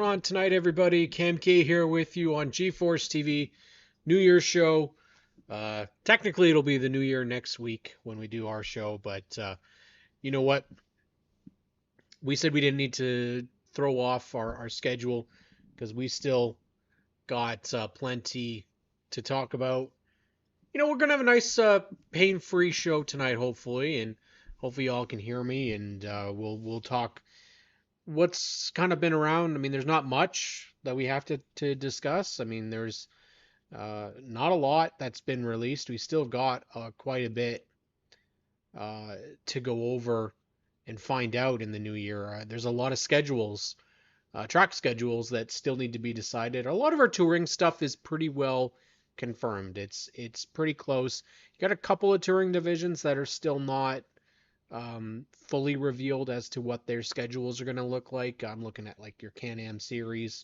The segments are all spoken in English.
on tonight, everybody? Cam K here with you on GeForce TV New Year's show. Technically, it'll be the New Year next week when we do our show, but you know what? We said we didn't need to throw off our schedule because we still got plenty to talk about. We're gonna have a nice pain-free show tonight, hopefully, and hopefully y'all can hear me, and we'll talk what's kind of been around. I mean, there's not much that we have to discuss. I mean, there's not a lot that's been released. We still got quite a bit to go over and find out in the new year. There's a lot of schedules, track schedules that still need to be decided. A lot of our touring stuff is pretty well confirmed. It's pretty close. You got a couple of touring divisions that are still not fully revealed as to what their schedules are going to look like. I'm looking at like your Can-Am series.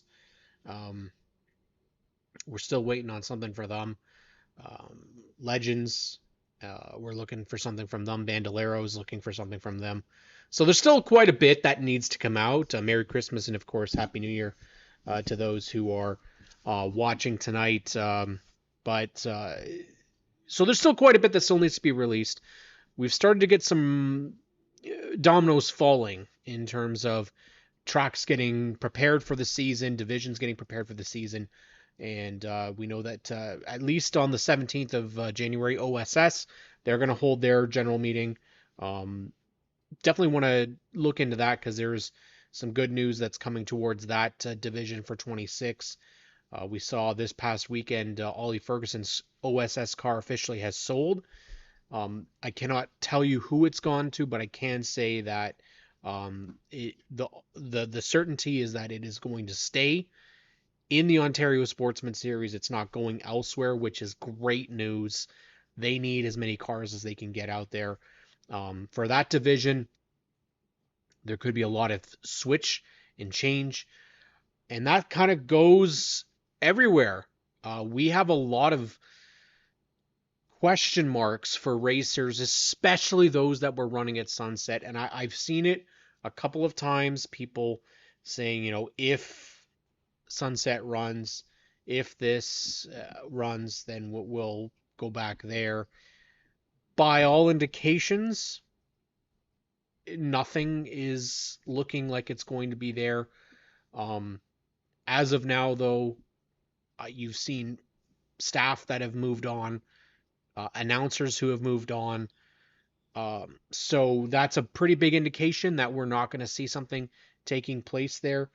We're still waiting on something for them. Legends, we're looking for something from them. Bandolero's looking for something from them. So there's still quite a bit that needs to come out. Merry Christmas and of course Happy New Year to those who are watching tonight. So there's still quite a bit that still needs to be released. We've started to get some dominoes falling in terms of tracks getting prepared for the season, divisions getting prepared for the season. And we know that at least on the 17th of January, OSS, they're going to hold their general meeting. Definitely want to look into that because there's some good news that's coming towards that division for 26. We saw this past weekend, Ollie Ferguson's OSS car officially has sold. I cannot tell you who it's gone to, but I can say that the certainty is that it is going to stay in the Ontario Sportsman Series. It's not going elsewhere, which is great news. They need as many cars as they can get out there. For that division, there could be a lot of switch and change, and that kind of goes everywhere. We have a lot of question marks for racers, especially those that were running at Sunset. And I've seen it a couple of times, people saying, if Sunset runs, if this runs, then we'll go back there. By all indications, nothing is looking like it's going to be there. As of now, though, you've seen staff that have moved on, announcers who have moved on. So that's a pretty big indication that we're not going to see something taking place there.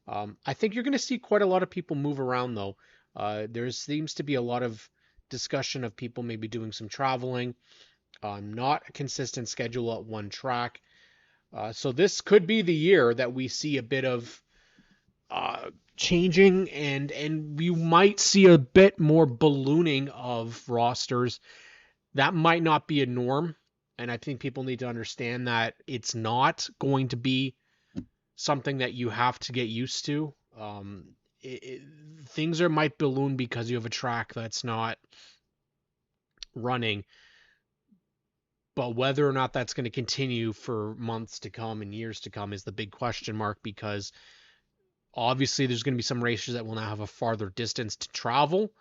I think you're going to see quite a lot of people move around, though. There seems to be a lot of discussion of people maybe doing some traveling, not a consistent schedule at one track. So this could be the year that we see a bit of changing, and we might see a bit more ballooning of rosters. That might not be a norm, and I think people need to understand that it's not going to be something that you have to get used to. Things might balloon because you have a track that's not running, but whether or not that's going to continue for months to come and years to come is the big question mark, because obviously there's going to be some racers that will now have a farther distance to travel.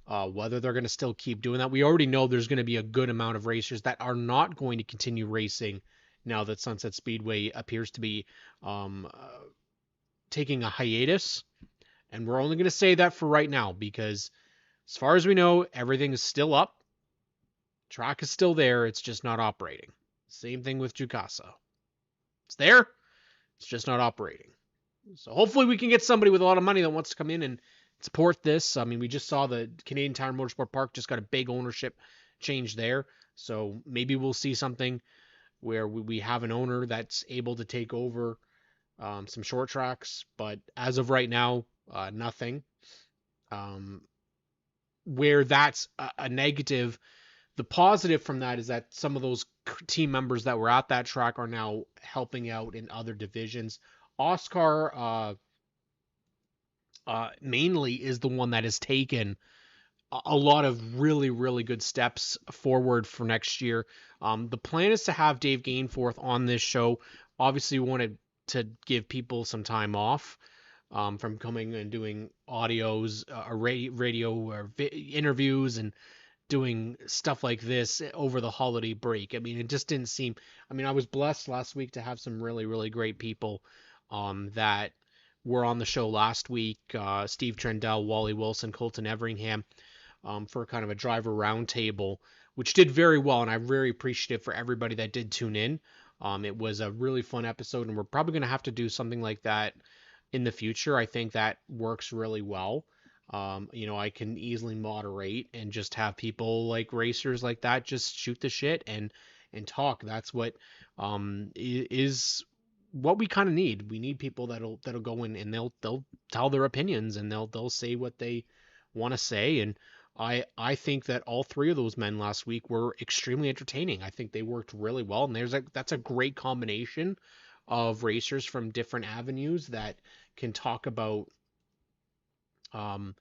Whether they're going to still keep doing that. We already know there's going to be a good amount of racers that are not going to continue racing now that Sunset Speedway appears to be taking a hiatus. And we're only going to say that for right now because as far as we know, everything is still up. Track is still there. It's just not operating. Same thing with Jukasa. It's there. It's just not operating. So hopefully we can get somebody with a lot of money that wants to come in and support this. I mean, we just saw the Canadian Tire Motorsport Park just got a big ownership change there. So maybe we'll see something where we have an owner that's able to take over some short tracks. But as of right now, nothing. Where that's a negative, the positive from that is that some of those team members that were at that track are now helping out in other divisions. Oscar mainly is the one that has taken a lot of really, really good steps forward for next year. The plan is to have Dave Gainforth on this show. Obviously, we wanted to give people some time off. from coming and doing audios, radio or interviews and doing stuff like this over the holiday break. I mean, it just didn't seem. I mean, I was blessed last week to have some really, really great people that were on the show last week. Steve Trendell, Wally Wilson, Colton Everingham, for kind of a driver roundtable, which did very well, and I'm very appreciative for everybody that did tune in. It was a really fun episode, and we're probably going to have to do something like that in the future. I think that works really well. I can easily moderate and just have people like racers like that just shoot the shit and talk. That's what is what we kind of need. We need people that'll go in and they'll tell their opinions and they'll say what they want to say. And I think that all three of those men last week were extremely entertaining. I think they worked really well, and that's a great combination of racers from different avenues that can talk about um,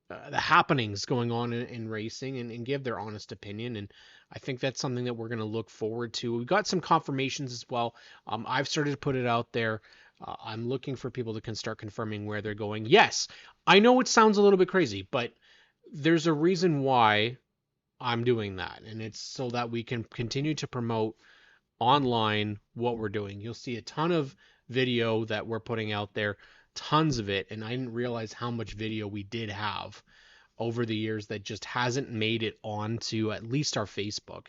the happenings going on in racing and give their honest opinion. And I think that's something that we're going to look forward to. We've got some confirmations as well. I've started to put it out there. I'm looking for people that can start confirming where they're going. Yes, I know it sounds a little bit crazy, but there's a reason why I'm doing that. And it's so that we can continue to promote online what we're doing. You'll see a ton of video that we're putting out there, tons of it, and I didn't realize how much video we did have over the years that just hasn't made it onto at least our Facebook.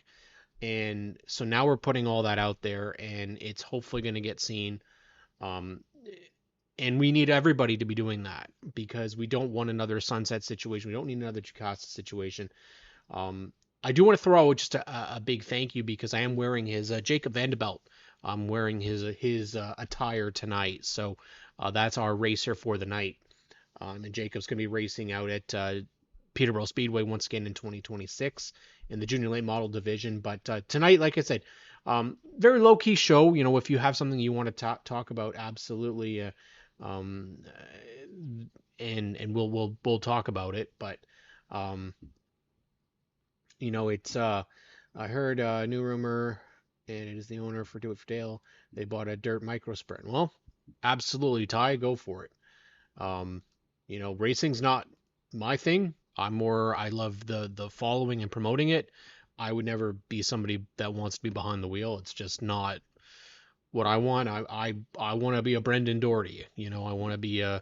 And so now we're putting all that out there, and it's hopefully going to get seen. Um, and we need everybody to be doing that because we don't want another Sunset situation. We don't need another Jocasta situation. I do want to throw out just a big thank you because I am wearing his Jacob Vanderbilt. I'm wearing his attire tonight, so that's our racer for the night. And Jacob's going to be racing out at Peterborough Speedway once again in 2026 in the junior late model division. But tonight, like I said, very low key show. You know, if you have something you want to talk about, absolutely, and we'll talk about it. But it's I heard a new rumor, and it is the owner for Do It For Dale. They bought a dirt micro sprint. Well, absolutely, Ty, go for it. Racing's not my thing. I love the following and promoting it. I would never be somebody that wants to be behind the wheel. It's just not what I want. I want to be a Brendan Doherty. I want to be an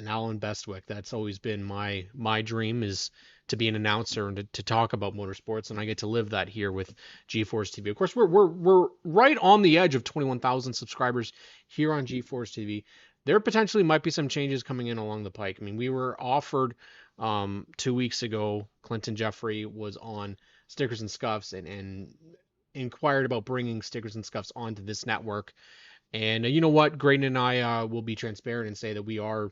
Alan Bestwick. That's always been my dream, is to be an announcer and to talk about motorsports, and I get to live that here with G-Force TV. Of course, we're right on the edge of 21,000 subscribers here on G-Force TV. There potentially might be some changes coming in along the pike. I mean, we were offered 2 weeks ago. Clinton Jeffrey was on Stickers and Scuffs and inquired about bringing Stickers and Scuffs onto this network. And you know what? Graydon and I will be transparent and say that we are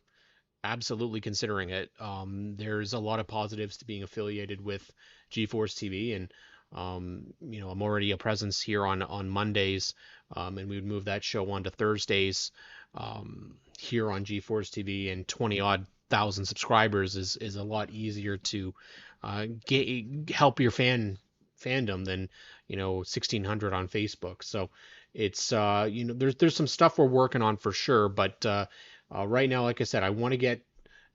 absolutely considering it. There's a lot of positives to being affiliated with G-Force TV, and I'm already a presence here on Mondays, and we would move that show on to Thursdays here on G-Force TV, and 20 odd thousand subscribers is a lot easier to help your fandom than 1,600 on Facebook. So it's there's some stuff we're working on for sure, but right now, like I said, I want to get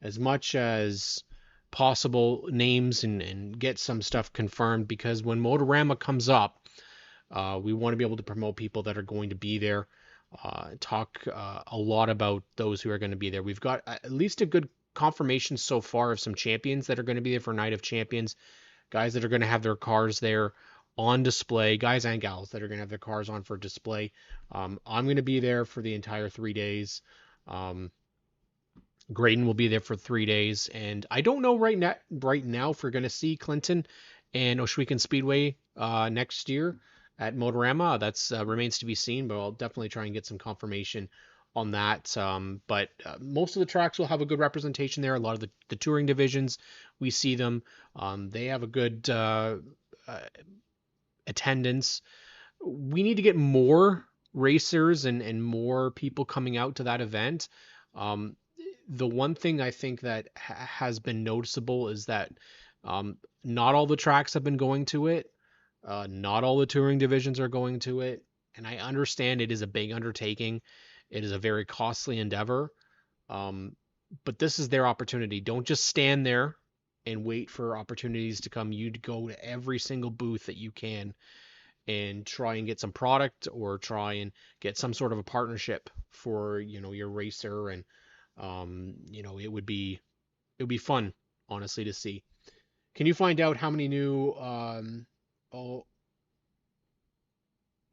as much as possible names and get some stuff confirmed, because when Motorama comes up, we want to be able to promote people that are going to be there, talk a lot about those who are going to be there. We've got at least a good confirmation so far of some champions that are going to be there for Night of Champions, guys that are going to have their cars there on display, guys and gals that are going to have their cars on for display. I'm going to be there for the entire 3 days. Graydon will be there for 3 days, and I don't know right now if we're going to see Clinton and Oshwegan Speedway next year at Motorama. That's remains to be seen, but I'll definitely try and get some confirmation on that. But most of the tracks will have a good representation there. A lot of the touring divisions, we see them. They have a good attendance. We need to get more racers and more people coming out to that event. The one thing I think that has been noticeable is that not all the tracks have been going to it. Not all the touring divisions are going to it. And I understand it is a big undertaking. It is a very costly endeavor. But this is their opportunity. Don't just stand there and wait for opportunities to come. You go to every single booth that you can and try and get some product or try and get some sort of a partnership for, your racer. And it would be fun, honestly, to see. Can you find out how many new o-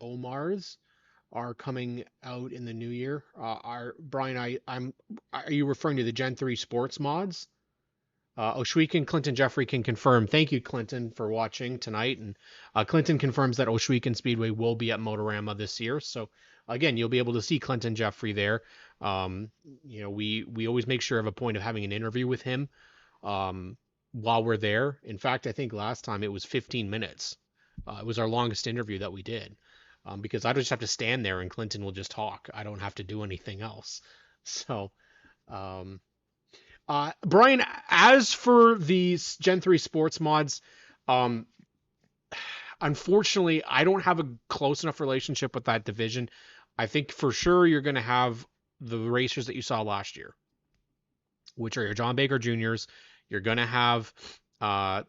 Omars are coming out in the new year? Are Brian, are you referring to the Gen 3 sports mods? Oshweek and Clinton Jeffrey can confirm. Thank you, Clinton, for watching tonight. And Clinton confirms that Oshweek and Speedway will be at Motorama this year. So again, you'll be able to see Clinton Jeffrey there. We always make sure of a point of having an interview with him while we're there. In fact, I think last time it was 15 minutes. It was our longest interview that we did because I just have to stand there and Clinton will just talk. I don't have to do anything else. So. Um, Brian, as for these Gen 3 sports mods, um, unfortunately, I don't have a close enough relationship with that division. I think for sure you're going to have the racers that you saw last year, which are your John Baker Juniors. You're going to have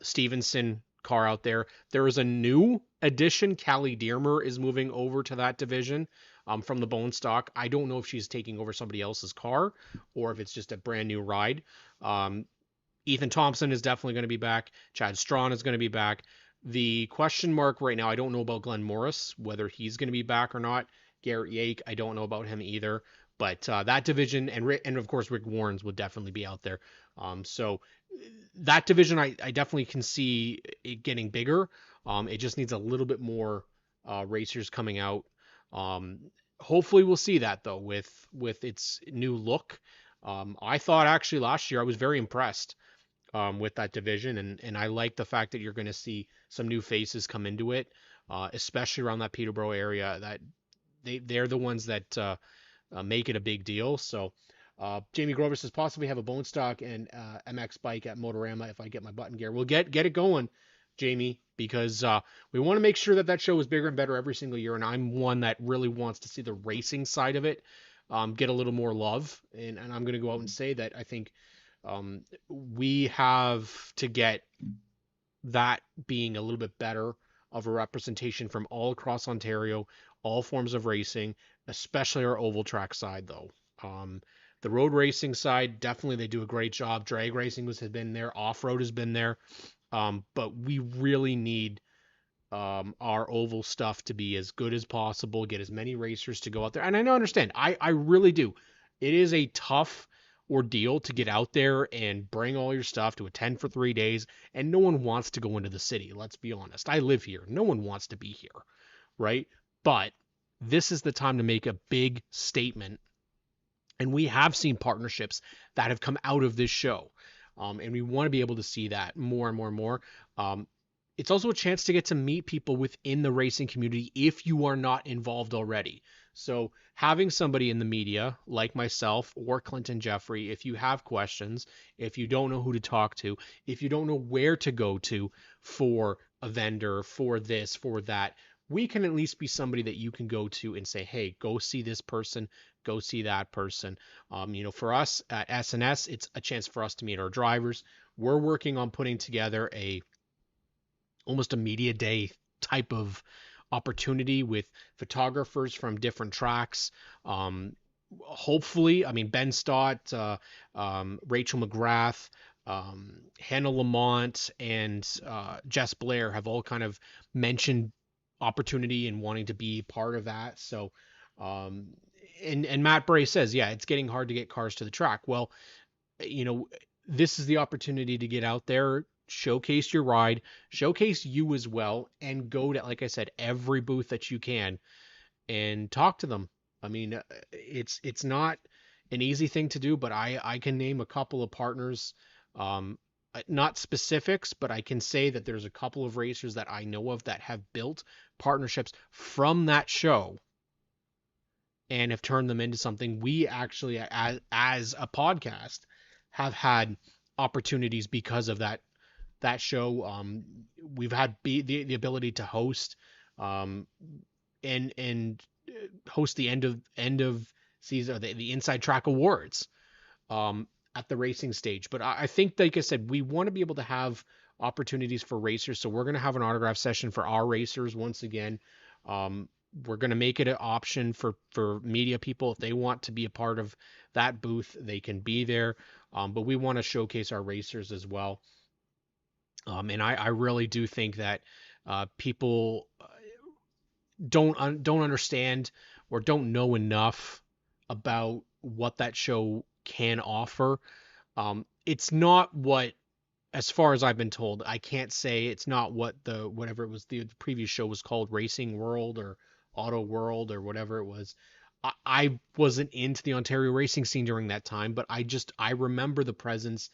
Stevenson car out there. There is a new addition. Callie Dearmer is moving over to that division from the Bone Stock. I don't know if she's taking over somebody else's car or if it's just a brand new ride. Um, Ethan Thompson is definitely going to be back. Chad Strawn is going to be back. The question mark right now, I don't know about Glenn Morris, whether he's going to be back or not. Garrett Yake, I don't know about him either. But that division, and of course Rick Warrens would definitely be out there. So that division, I definitely can see it getting bigger. It just needs a little bit more racers coming out. Hopefully we'll see that though with its new look. I thought actually last year I was very impressed with that division, and I like the fact that you're going to see some new faces come into it, especially around that Peterborough area. That they're the ones that make it a big deal. So Jamie Grover says possibly have a bone stock and MX bike at Motorama if I get my button gear. We'll get it going, Jamie, because we want to make sure that show is bigger and better every single year. And I'm one that really wants to see the racing side of it get a little more love. And I'm going to go out and say that I think we have to get that being a little bit better of a representation from all across Ontario, all forms of racing, especially our oval track side, though. The road racing side, definitely they do a great job. Drag racing has been there, off road has been there, but we really need our oval stuff to be as good as possible, get as many racers to go out there. And I know, understand, I really do. It is a tough ordeal to get out there and bring all your stuff to attend for 3 days, and no one wants to go into the city. Let's be honest. I live here. No one wants to be here, right? But this is the time to make a big statement. And we have seen partnerships that have come out of this show. And we want to be able to see that more and more and more. It's also a chance to get to meet people within the racing community if you are not involved already. So having somebody in the media like myself or Clinton Jeffrey, if you have questions, if you don't know who to talk to, if you don't know where to go to for a vendor, for this, for that, we can at least be somebody that you can go to and say, hey, go see this person, go see that person. For us at SNS, it's a chance for us to meet our drivers. We're working on putting together almost a media day type of opportunity with photographers from different tracks. Hopefully, I mean, Ben Stott, Rachel McGrath, Hannah Lamont, and Jess Blair have all kind of mentioned opportunity and wanting to be part of that. So, and Matt Bray says, yeah, it's getting hard to get cars to the track. Well, this is the opportunity to get out there, showcase your ride, showcase you as well, and go to, like I said, every booth that you can and talk to them. I mean, it's not an easy thing to do, but I can name a couple of partners, not specifics, but I can say that there's a couple of racers that I know of that have built partnerships from that show and have turned them into something. We actually, as a podcast, have had opportunities because of that show. We've had the ability to host and host the end of season, the Inside Track Awards, at the racing stage. But I think, like I said, we want to be able to have opportunities for racers. So we're going to have an autograph session for our racers once again. Um, we're going to make it an option for media people. If they want to be a part of that booth, they can be there. But we want to showcase our racers as well. And I really do think that people don't understand or don't know enough about what that show can offer. It's not what, as far as I've been told, I can't say it's not what the whatever it was the previous show was called, Racing World or Auto World or whatever it was. I wasn't into the Ontario racing scene during that time, but I remember the presence.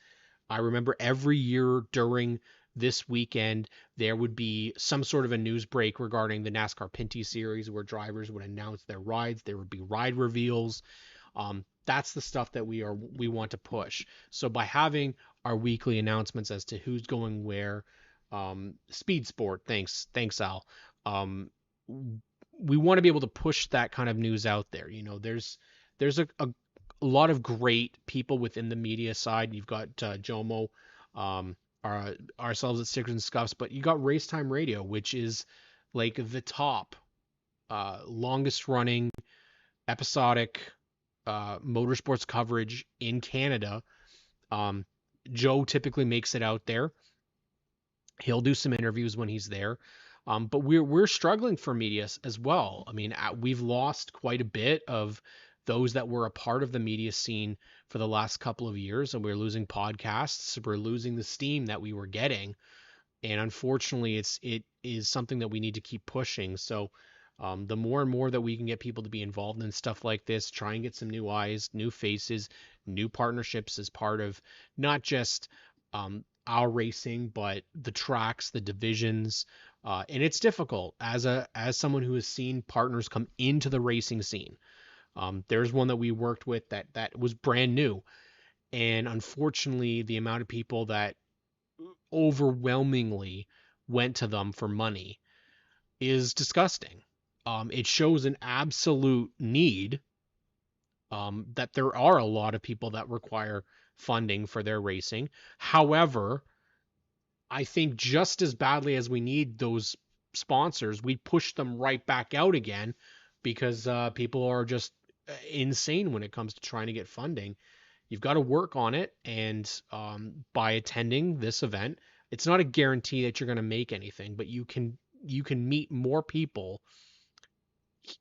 I remember every year during this weekend, there would be some sort of a news break regarding the NASCAR Pinty Series where drivers would announce their rides. There would be ride reveals. That's the stuff that we want to push. So by having our weekly announcements as to who's going where, Speed Sport, thanks Al. We want to be able to push that kind of news out there. There's a lot of great people within the media side. You've got Jomo, um, ourselves at Stickers and Scuffs, but you got Race Time Radio, which is like the top, longest running episodic motorsports coverage in Canada. Um, Joe typically makes it out there. He'll do some interviews when he's there. But we're struggling for media as well. I mean, we've lost quite a bit of those that were a part of the media scene for the last couple of years, and we're losing podcasts. We're losing the steam that we were getting, and unfortunately, it is something that we need to keep pushing. So, the more and more that we can get people to be involved in stuff like this, try and get some new eyes, new faces, new partnerships as part of not just our racing, but the tracks, the divisions, and it's difficult as someone who has seen partners come into the racing scene. There's one that we worked with that was brand new, and unfortunately, the amount of people that overwhelmingly went to them for money is disgusting. It shows an absolute need, that there are a lot of people that require funding for their racing. However, I think just as badly as we need those sponsors, we push them right back out again because people are just insane when it comes to trying to get funding. You've got to work on it, and by attending this event, it's not a guarantee that you're going to make anything, but you can meet more people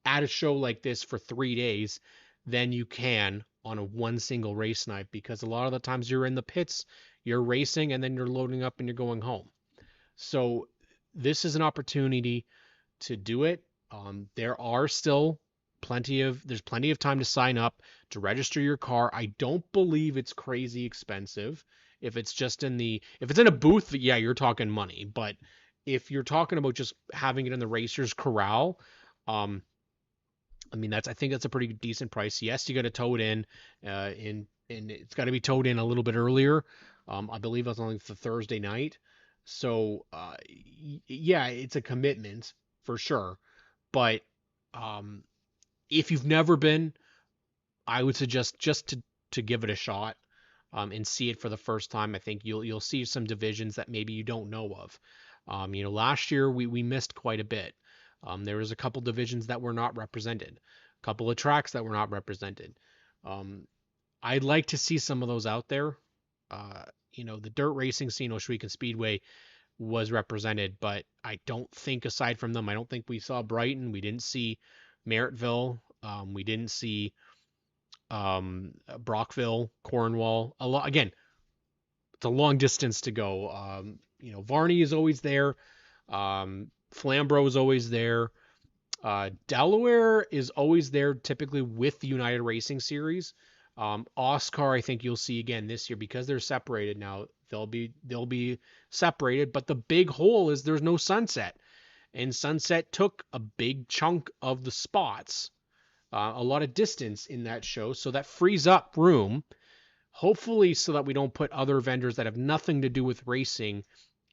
at a show like this for 3 days than you can on a one single race night, because a lot of the times you're in the pits, you're racing, and then you're loading up and you're going home. So this is an opportunity to do it. There are still there's plenty of time to sign up to register your car. I don't believe it's crazy expensive. If it's in a booth, yeah, you're talking money. But if you're talking about just having it in the racers corral, um, I mean, I think that's a pretty decent price. Yes, you got to tow it and it's got to be towed in a little bit earlier. I believe that's only the Thursday night. So, yeah, it's a commitment for sure. But um, if you've never been, I would suggest just to give it a shot, and see it for the first time. I think you'll see some divisions that maybe you don't know of. Last year we missed quite a bit. There was a couple divisions that were not represented, a couple of tracks that were not represented. Um, I'd like to see some of those out there. The dirt racing scene, Ohsweken Speedway was represented, but I don't think aside from them, I don't think we saw Brighton. We didn't see Merrittville. We didn't see Brockville, Cornwall. Again, it's a long distance to go. Varney is always there. Flamborough is always there. Delaware is always there, typically with the United Racing Series. Oscar, I think you'll see again this year because they're separated now. They'll be separated, but the big hole is there's no Sunset, and Sunset took a big chunk of the spots, a lot of distance in that show, so that frees up room, hopefully, so that we don't put other vendors that have nothing to do with racing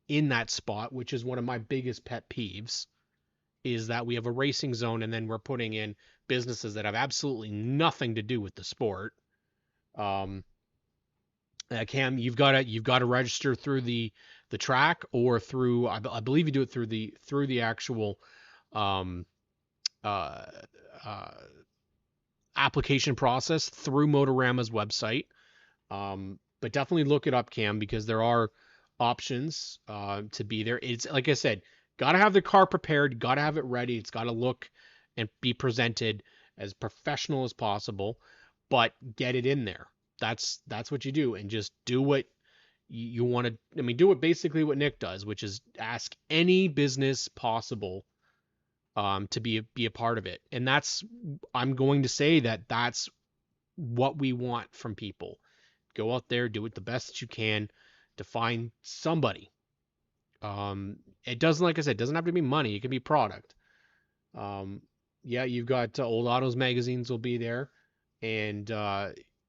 in that spot, which is one of my biggest pet peeves, is that we have a racing zone and then we're putting in businesses that have absolutely nothing to do with the sport. Cam, you've got to register through the track or through I believe you do it through the actual um, uh, uh, application process through Motorama's website. But definitely look it up, Cam, because there are options to be there. It's like I said, got to have the car prepared, got to have it ready. It's got to look and be presented as professional as possible, but get it in there. That's what you do, and just do what you want to. I mean, do it basically what Nick does, which is ask any business possible to be a part of it, and that's I'm going to say that that's what we want from people. Go out there, do it the best that you can to find somebody. It doesn't, like I said, it doesn't have to be money. It can be product. Um, yeah, you've got Old Autos magazines will be there, and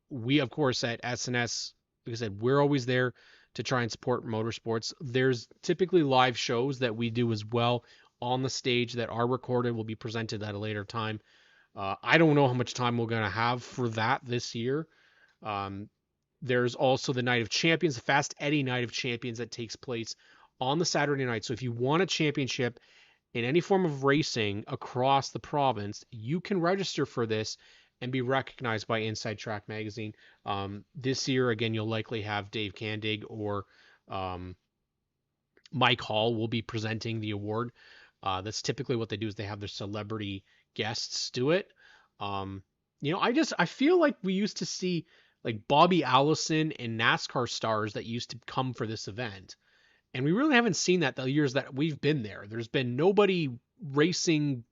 we, of course, at SNS, like I said, we're always there to try and support motorsports. There's typically live shows that we do as well on the stage that are recorded, will be presented at a later time. I don't know how much time we're going to have for that this year. Um, there's also the Night of Champions, the Fast Eddie Night of Champions that takes place on the Saturday night. So if you want a championship in any form of racing across the province, you can register for this and be recognized by Inside Track Magazine. This year, again, you'll likely have Dave Candig or um, Mike Hall will be presenting the award. That's typically what they do is they have their celebrity guests do it. Um, I feel like we used to see like Bobby Allison and NASCAR stars that used to come for this event. And we really haven't seen that the years that we've been there. There's been nobody racing,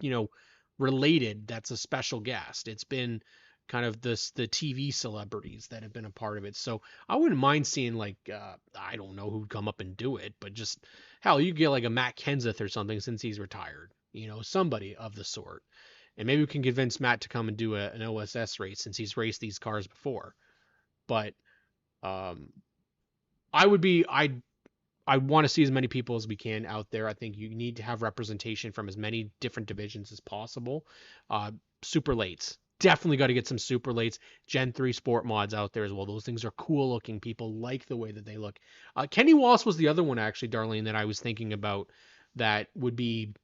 you know, related that's a special guest. It's been kind of the TV celebrities that have been a part of it. So I wouldn't mind seeing like I don't know who'd come up and do it, but just hell, you get like a Matt Kenseth or something since he's retired. Somebody of the sort. And maybe we can convince Matt to come and do an OSS race since he's raced these cars before. But um, I would be I want to see as many people as we can out there. I think you need to have representation from as many different divisions as possible. Super lates. Definitely got to get some super lates. Gen 3 sport mods out there as well. Those things are cool looking. People like the way that they look. Kenny Wallace was the other one, actually, Darlene, that I was thinking about that would be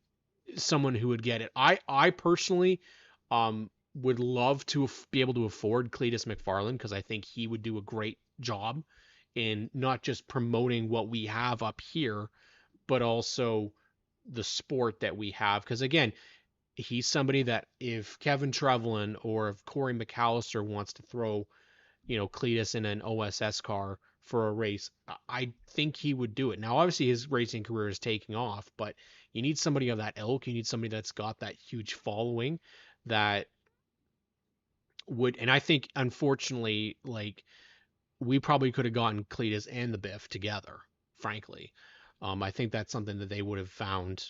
someone who would get it. I personally would love to be able to afford Cletus McFarland because I think he would do a great job in not just promoting what we have up here, but also the sport that we have. Because again, he's somebody that if Kevin Trevelyan or if Corey McAllister wants to throw, Cletus in an OSS car for a race, I think he would do it. Now, obviously, his racing career is taking off, but you need somebody of that ilk. You need somebody that's got that huge following that would, and I think, unfortunately, like we probably could have gotten Cletus and the Biff together, frankly. I think that's something that they would have found.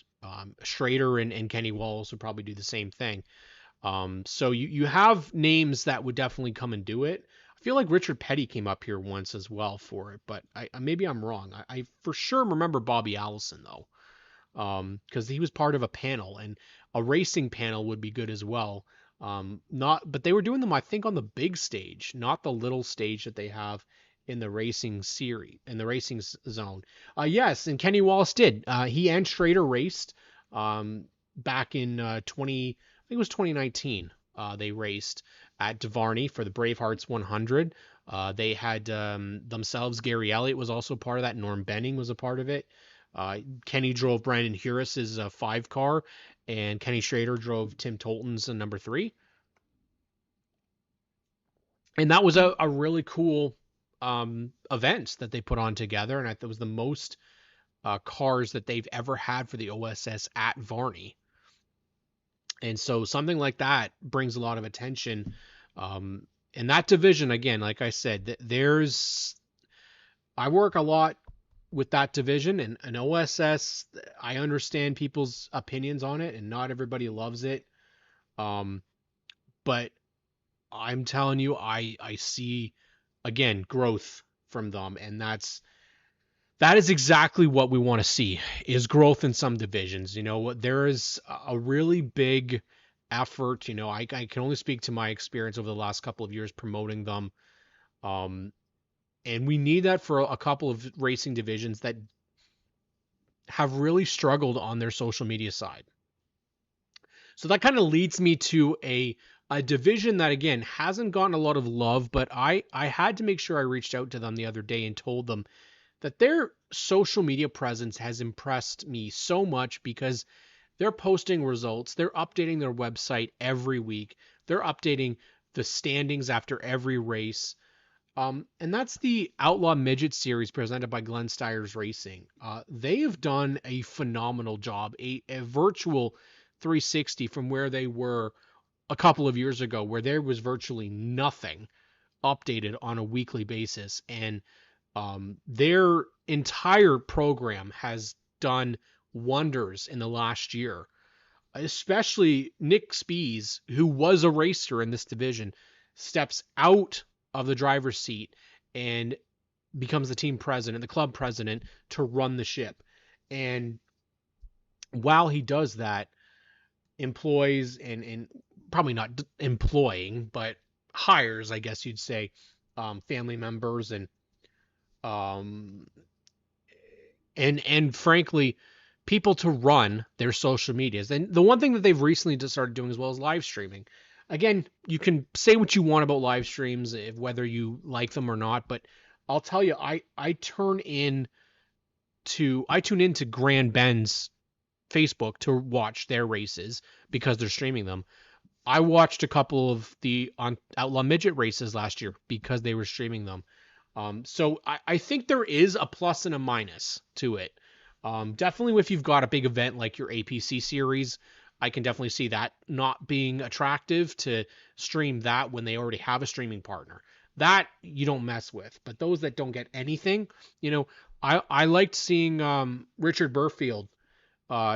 Schrader and Kenny Wallace would probably do the same thing. So you have names that would definitely come and do it. I feel like Richard Petty came up here once as well for it, but maybe I'm wrong. I for sure remember Bobby Allison though, because he was part of a panel and a racing panel would be good as well. But they were doing them, I think, on the big stage, not the little stage that they have in the racing series, in the racing zone. Yes, and Kenny Wallace did. He and Schrader raced back in 20, I think it was 2019. They raced at Devarney for the Bravehearts 100. They had themselves, Gary Elliott was also part of that. Norm Benning was a part of it. Kenny drove Brandon Heuris's 5 car, and Kenny Schrader drove Tim Tolton's number 3. And that was a really cool event that they put on together, and it was the most cars that they've ever had for the OSS at Varney. And so something like that brings a lot of attention. And that division, again, like I said, I work a lot with that division, and an OSS, I understand people's opinions on it, and not everybody loves it. But I'm telling you, I see again growth from them, and that is exactly what we want to see is growth in some divisions. There is a really big effort. I can only speak to my experience over the last couple of years promoting them. And we need that for a couple of racing divisions that have really struggled on their social media side. So that kind of leads me to a division that, again, hasn't gotten a lot of love, but I had to make sure I reached out to them the other day and told them that their social media presence has impressed me so much, because they're posting results, they're updating their website every week, they're updating the standings after every race. And that's the Outlaw Midget Series presented by Glenn Steyer's Racing. They have done a phenomenal job, a virtual 360 from where they were a couple of years ago, where there was virtually nothing updated on a weekly basis. And their entire program has done wonders in the last year, especially Nick Spees, who was a racer in this division, steps out of the driver's seat and becomes the team president, the club president, to run the ship. And while he does that, employs and probably not employing, but hires, I guess you'd say, family members um, and frankly, people to run their social medias. And the one thing that they've recently just started doing as well is live streaming. Again, you can say what you want about live streams, whether you like them or not, but I'll tell you, I tune into Grand Bend's Facebook to watch their races because they're streaming them. I watched a couple of the Outlaw Midget races last year because they were streaming them. So I think there is a plus and a minus to it. Definitely if you've got a big event like your APC series, I can definitely see that not being attractive to stream that when they already have a streaming partner. That you don't mess with. But those that don't get anything, I liked seeing Richard Burfield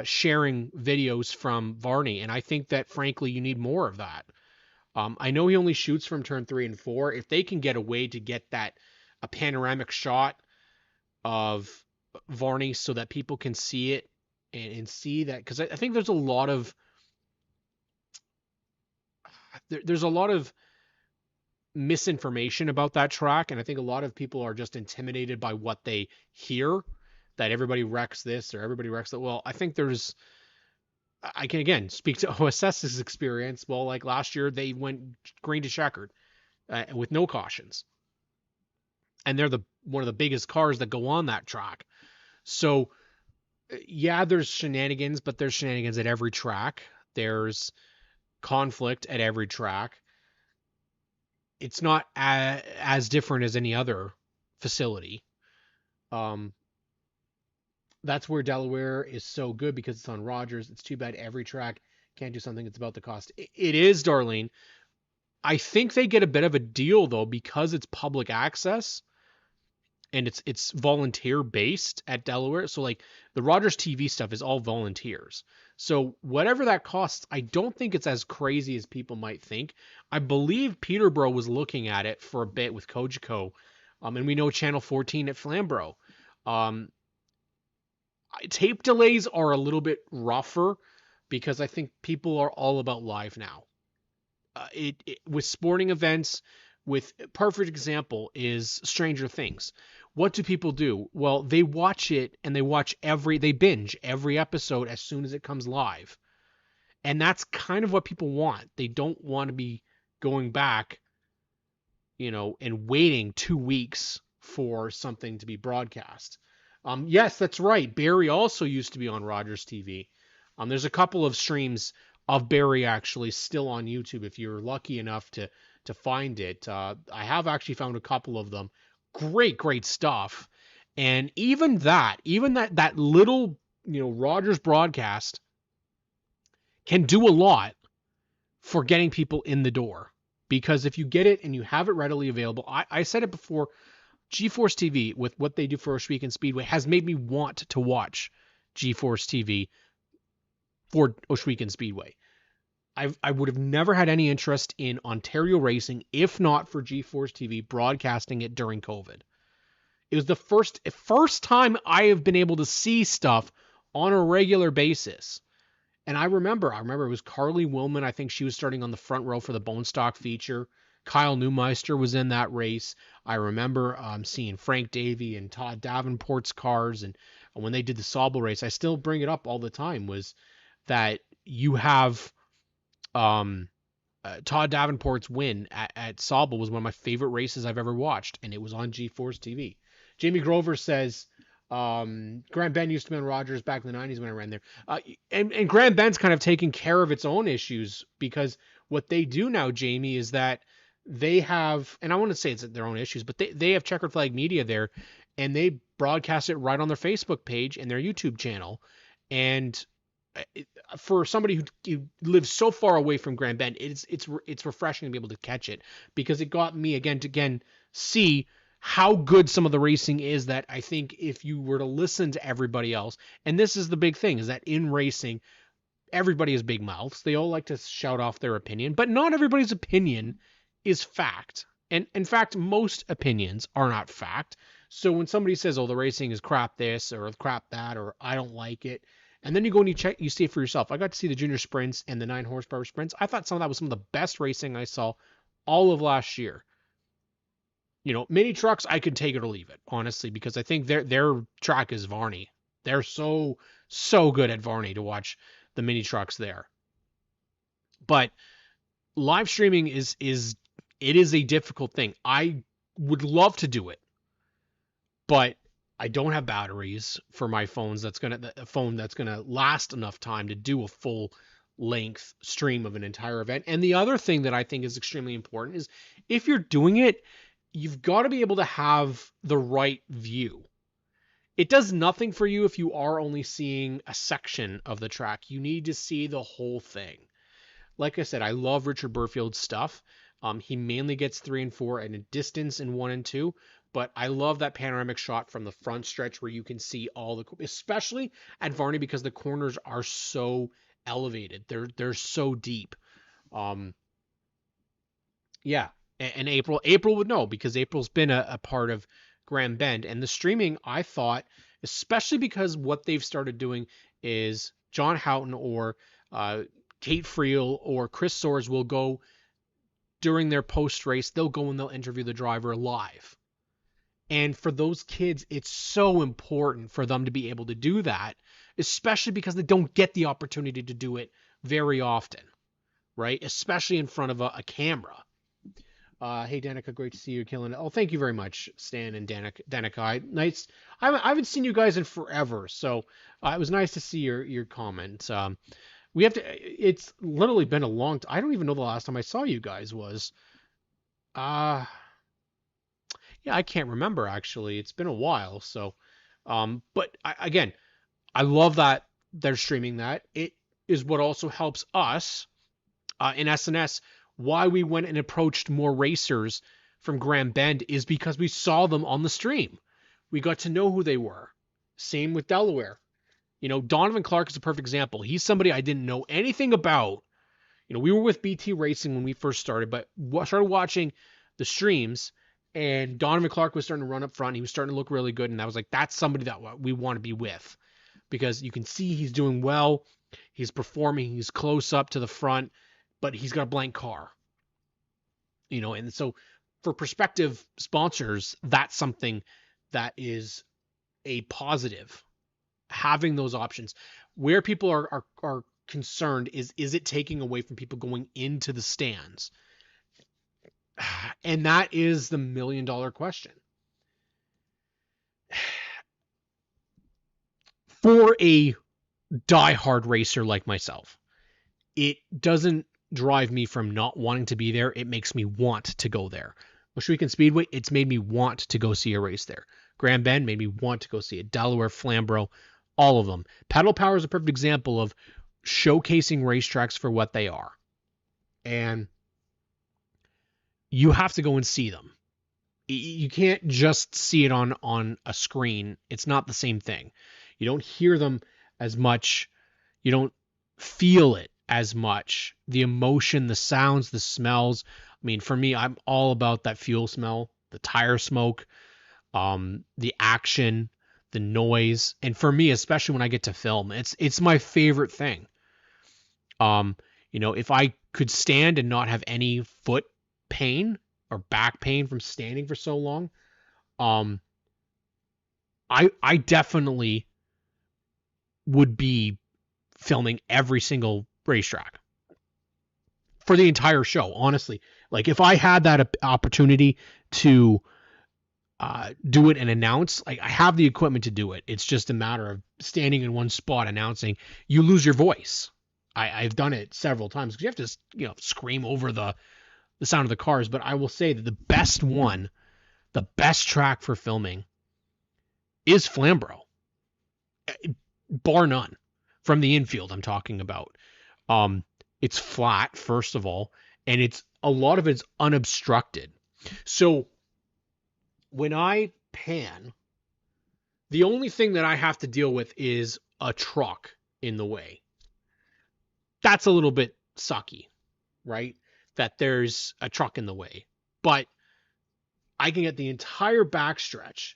sharing videos from Varney, and I think that frankly you need more of that. I know he only shoots from turn 3 and 4. If they can get a way to get a panoramic shot of Varney so that people can see it and see that, because I think there's a lot of misinformation about that track, and I think a lot of people are just intimidated by what they hear, that everybody wrecks this or everybody wrecks that. Well, I think I can again speak to OSS's experience. Well, like last year, they went green to checkered with no cautions, and they're one of the biggest cars that go on that track. So yeah, there's shenanigans, but there's shenanigans at every track. There's conflict at every track. It's not as different as any other facility. That's where Delaware is so good, because it's on Rogers. It's too bad every track can't do something. It's about the cost. It is, Darlene. I think they get a bit of a deal though, because it's public access and it's volunteer based at Delaware. So like the Rogers TV stuff is all volunteers. So whatever that costs, I don't think it's as crazy as people might think. I believe Peterborough was looking at it for a bit with Kojiko. And we know Channel 14 at Flamborough. Tape delays are a little bit rougher because I think people are all about live now. With sporting events, with perfect example is Stranger Things. What do people do? Well, they watch it and they binge every episode as soon as it comes live. And that's kind of what people want. They don't want to be going back, and waiting 2 weeks for something to be broadcast. Yes, that's right. Barry also used to be on Rogers TV. There's a couple of streams of Barry actually still on YouTube if you're lucky enough to find it. I have actually found a couple of them. Great stuff. And even that little, Rogers broadcast can do a lot for getting people in the door. Because if you get it and you have it readily available, I said it before, GeForce TV, with what they do for Oshweekend Speedway, has made me want to watch GeForce TV for Oshweekend Speedway. I would have never had any interest in Ontario racing if not for GeForce TV broadcasting it during COVID. It was the first time I have been able to see stuff on a regular basis. And I remember it was Carly Willman. I think she was starting on the front row for the Bone Stock feature. Kyle Newmeister was in that race. I remember seeing Frank Davey and Todd Davenport's cars, and when they did the Sauble race, I still bring it up all the time, was that you have Todd Davenport's win at Sauble was one of my favorite races I've ever watched, and it was on G-Force TV. Jamie Grover says, Grand Bend used to be on Rogers back in the 90s when I ran there. And Grand Bend's kind of taking care of its own issues, because what they do now, Jamie, is that they have, and I want to say it's their own issues, but they have Checkered Flag Media there, and they broadcast it right on their Facebook page and their YouTube channel. And for somebody who lives so far away from Grand Bend, it's refreshing to be able to catch it, because it got me again see how good some of the racing is, that I think if you were to listen to everybody else, and this is the big thing, is that in racing, everybody has big mouths. They all like to shout off their opinion, but not everybody's opinion is fact. And in fact, most opinions are not fact. So when somebody says, oh, the racing is crap this or crap that, or I don't like it, and then you go and you see it for yourself. I got to see the junior sprints and the 9 horsepower sprints. I thought some of that was some of the best racing I saw all of last year. Mini trucks, I could take it or leave it, honestly, because I think their track is Varney. They're so good at Varney to watch the mini trucks there. But live streaming is a difficult thing. I would love to do it, but I don't have batteries for my phones. A phone that's gonna last enough time to do a full length stream of an entire event. And the other thing that I think is extremely important is, if you're doing it, you've got to be able to have the right view. It does nothing for you if you are only seeing a section of the track. You need to see the whole thing. Like I said, I love Richard Burfield's stuff. He mainly gets 3 and 4 at a distance in 1 and 2, but I love that panoramic shot from the front stretch where you can see especially at Varney, because the corners are so elevated. They're so deep. Yeah. And April would know, because April's been a part of Grand Bend. And the streaming, I thought, especially because what they've started doing is John Houghton or Kate Friel or Chris Soares will go during their post-race. They'll go and they'll interview the driver live. And for those kids, it's so important for them to be able to do that, especially because they don't get the opportunity to do it very often, right? Especially in front of a camera. Hey, Danica, great to see you killing it. Oh, thank you very much, Stan and Danica. Nice. I haven't seen you guys in forever, so it was nice to see your comments. It's literally been a long time. I don't even know the last time I saw you guys was. Yeah, I can't remember, actually. It's been a while, so. But again, I love that they're streaming that. It is what also helps us in SNS. Why we went and approached more racers from Grand Bend is because we saw them on the stream. We got to know who they were. Same with Delaware. Donovan Clark is a perfect example. He's somebody I didn't know anything about. We were with BT Racing when we first started, but started watching the streams, and Donovan Clark was starting to run up front. He was starting to look really good, and I was like, that's somebody that we want to be with, because you can see he's doing well. He's performing. He's close up to the front, but he's got a blank car. And so for prospective sponsors, that's something that is a positive, having those options. Where people are concerned is it taking away from people going into the stands? And that is the $1 million question. For a diehard racer like myself, it doesn't drive me from not wanting to be there. It makes me want to go there. Moshweekend Speedway, it's made me want to go see a race there. Grand Bend made me want to go see it. Delaware, Flamborough, all of them. Pedal Power is a perfect example of showcasing racetracks for what they are. And you have to go and see them. You can't just see it on a screen. It's not the same thing. You don't hear them as much. You don't feel it as much. The emotion, the sounds, the smells. I mean, for me, I'm all about that fuel smell, the tire smoke, the action, the noise. And for me, especially when I get to film, it's my favorite thing. If I could stand and not have any foot pain or back pain from standing for so long, I definitely would be filming every single racetrack for the entire show, honestly. Like if I had that opportunity to do it and announce, like I have the equipment to do it. It's just a matter of standing in one spot announcing. You lose your voice. I've done it several times because you have to, scream over the sound of the cars. But I will say that the best track for filming is Flamborough, bar none. From the infield, I'm talking about. It's flat, first of all, and a lot of it's unobstructed. So when I pan, the only thing that I have to deal with is a truck in the way. That's a little bit sucky, right? That there's a truck in the way. But I can get the entire backstretch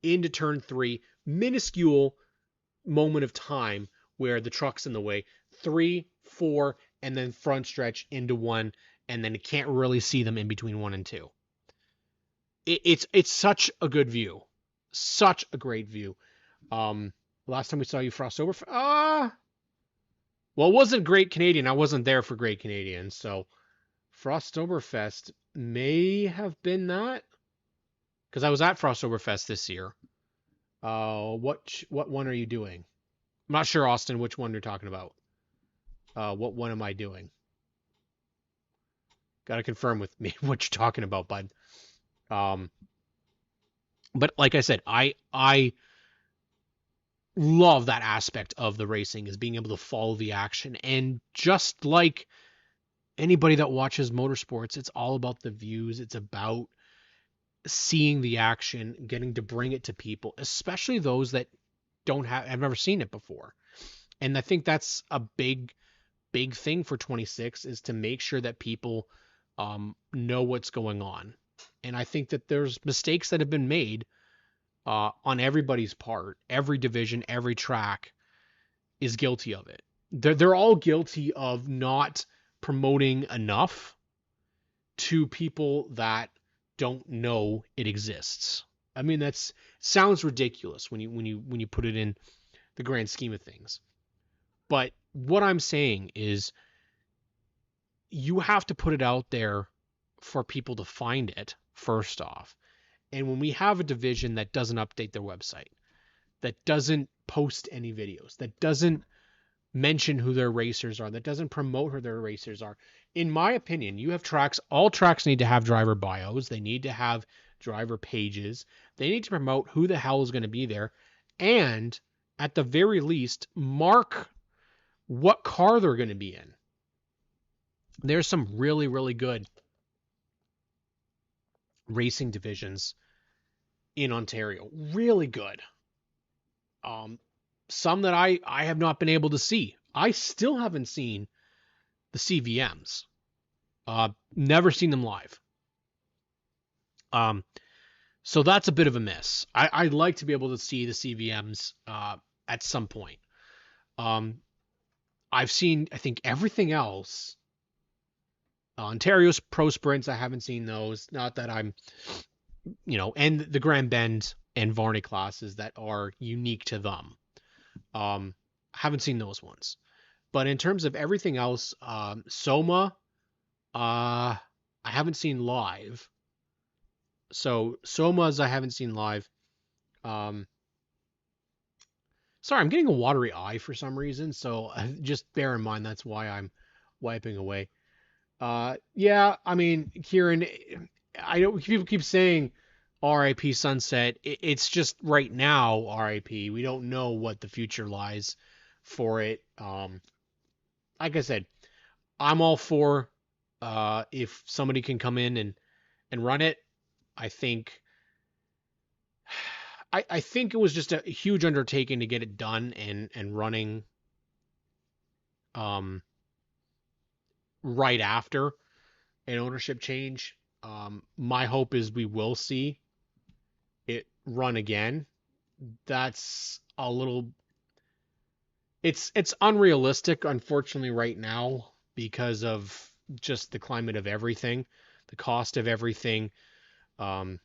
into turn 3, minuscule moment of time where the truck's in the way, 3, 4, and then front stretch into 1, and then you can't really see them in between 1 and 2. It's such a good view. Such a great view. Last time we saw you, Frostover. Well, it wasn't Great Canadian. I wasn't there for Great Canadian, so Frostoberfest may have been that, because I was at Frostoberfest this year. What one are you doing? I'm not sure, Austin, which one you're talking about. What one am I doing? Got to confirm with me what you're talking about, bud. But like I said, I love that aspect of the racing, is being able to follow the action. And just like anybody that watches motorsports, it's all about the views. It's about seeing the action, getting to bring it to people, especially those that have never seen it before. And I think that's a big thing for 26, is to make sure that people know what's going on. And I think that there's mistakes that have been made on everybody's part. Every division, every track is guilty of it. They're all guilty of not promoting enough to people that don't know it exists. I mean, that sounds ridiculous when you put it in the grand scheme of things. But what I'm saying is, you have to put it out there for people to find it, first off. And when we have a division that doesn't update their website, that doesn't post any videos, that doesn't mention who their racers are, that doesn't promote who their racers are, in my opinion, you have tracks. All tracks need to have driver bios. They need to have driver pages. They need to promote who the hell is going to be there. And at the very least, mark what car they're going to be in. There's some really, really good racing divisions in Ontario. Really good. Some that I have not been able to see. I still haven't seen the CVMs. Never seen them live. So that's a bit of a miss. I'd like to be able to see the CVMs at some point. I've seen, I think, everything else. Ontario's Pro Sprints, I haven't seen those. Not that I'm, and the Grand Bend and Varney classes that are unique to them. Haven't seen those ones. But in terms of everything else, Soma, I haven't seen live. So Somas I haven't seen live. Sorry, I'm getting a watery eye for some reason, so just bear in mind that's why I'm wiping away. Yeah, I mean, Kieran, people keep saying RIP Sunset. It's just right now RIP. We don't know what the future lies for it. Like I said, I'm all for if somebody can come in and run it. I think it was just a huge undertaking to get it done and running right after an ownership change. My hope is we will see it run again. That's a little, it's unrealistic, unfortunately, right now, because of just the climate of everything. the cost of everything. Um,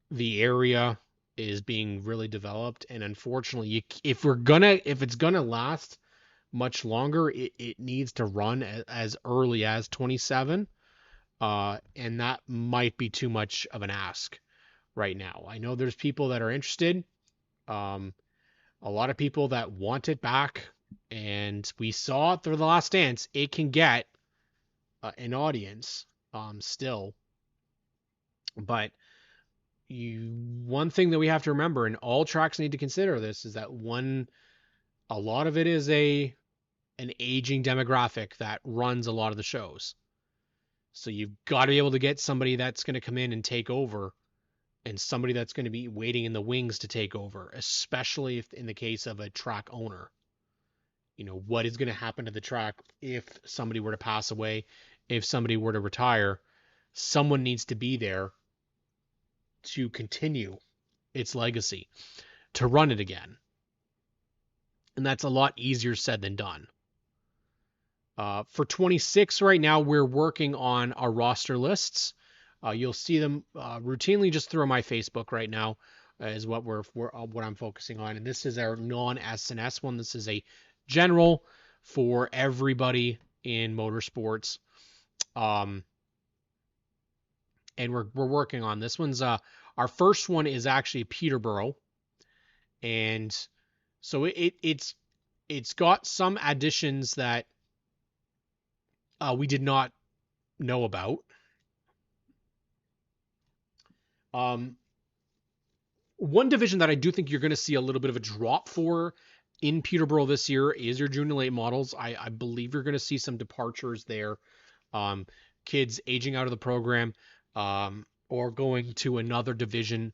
the area is being really developed, and unfortunately, if it's gonna last much longer, it needs to run as early as 27, and that might be too much of an ask right now. I know there's people that are interested, um, a lot of people that want it back, and we saw it through the Last Dance. It can get an audience still, but one thing that we have to remember, and all tracks need to consider this, is that a lot of it is an aging demographic that runs a lot of the shows. So you've got to be able to get somebody that's going to come in and take over, and somebody that's going to be waiting in the wings to take over, especially if in the case of a track owner. What is going to happen to the track if somebody were to pass away, if somebody were to retire? Someone needs to be there to continue its legacy, to run it again. And that's a lot easier said than done. For 26 right now, we're working on our roster lists. You'll see them routinely just through my Facebook right now, is what what I'm focusing on. And this is our non-SNS one. This is a general for everybody in motorsports. And we're working on this one's our first one is actually Peterborough, and so it's got some additions that we did not know about. One division that I do think you're going to see a little bit of a drop for in Peterborough this year is your junior late models. I believe you're going to see some departures there. Kids aging out of the program, or going to another division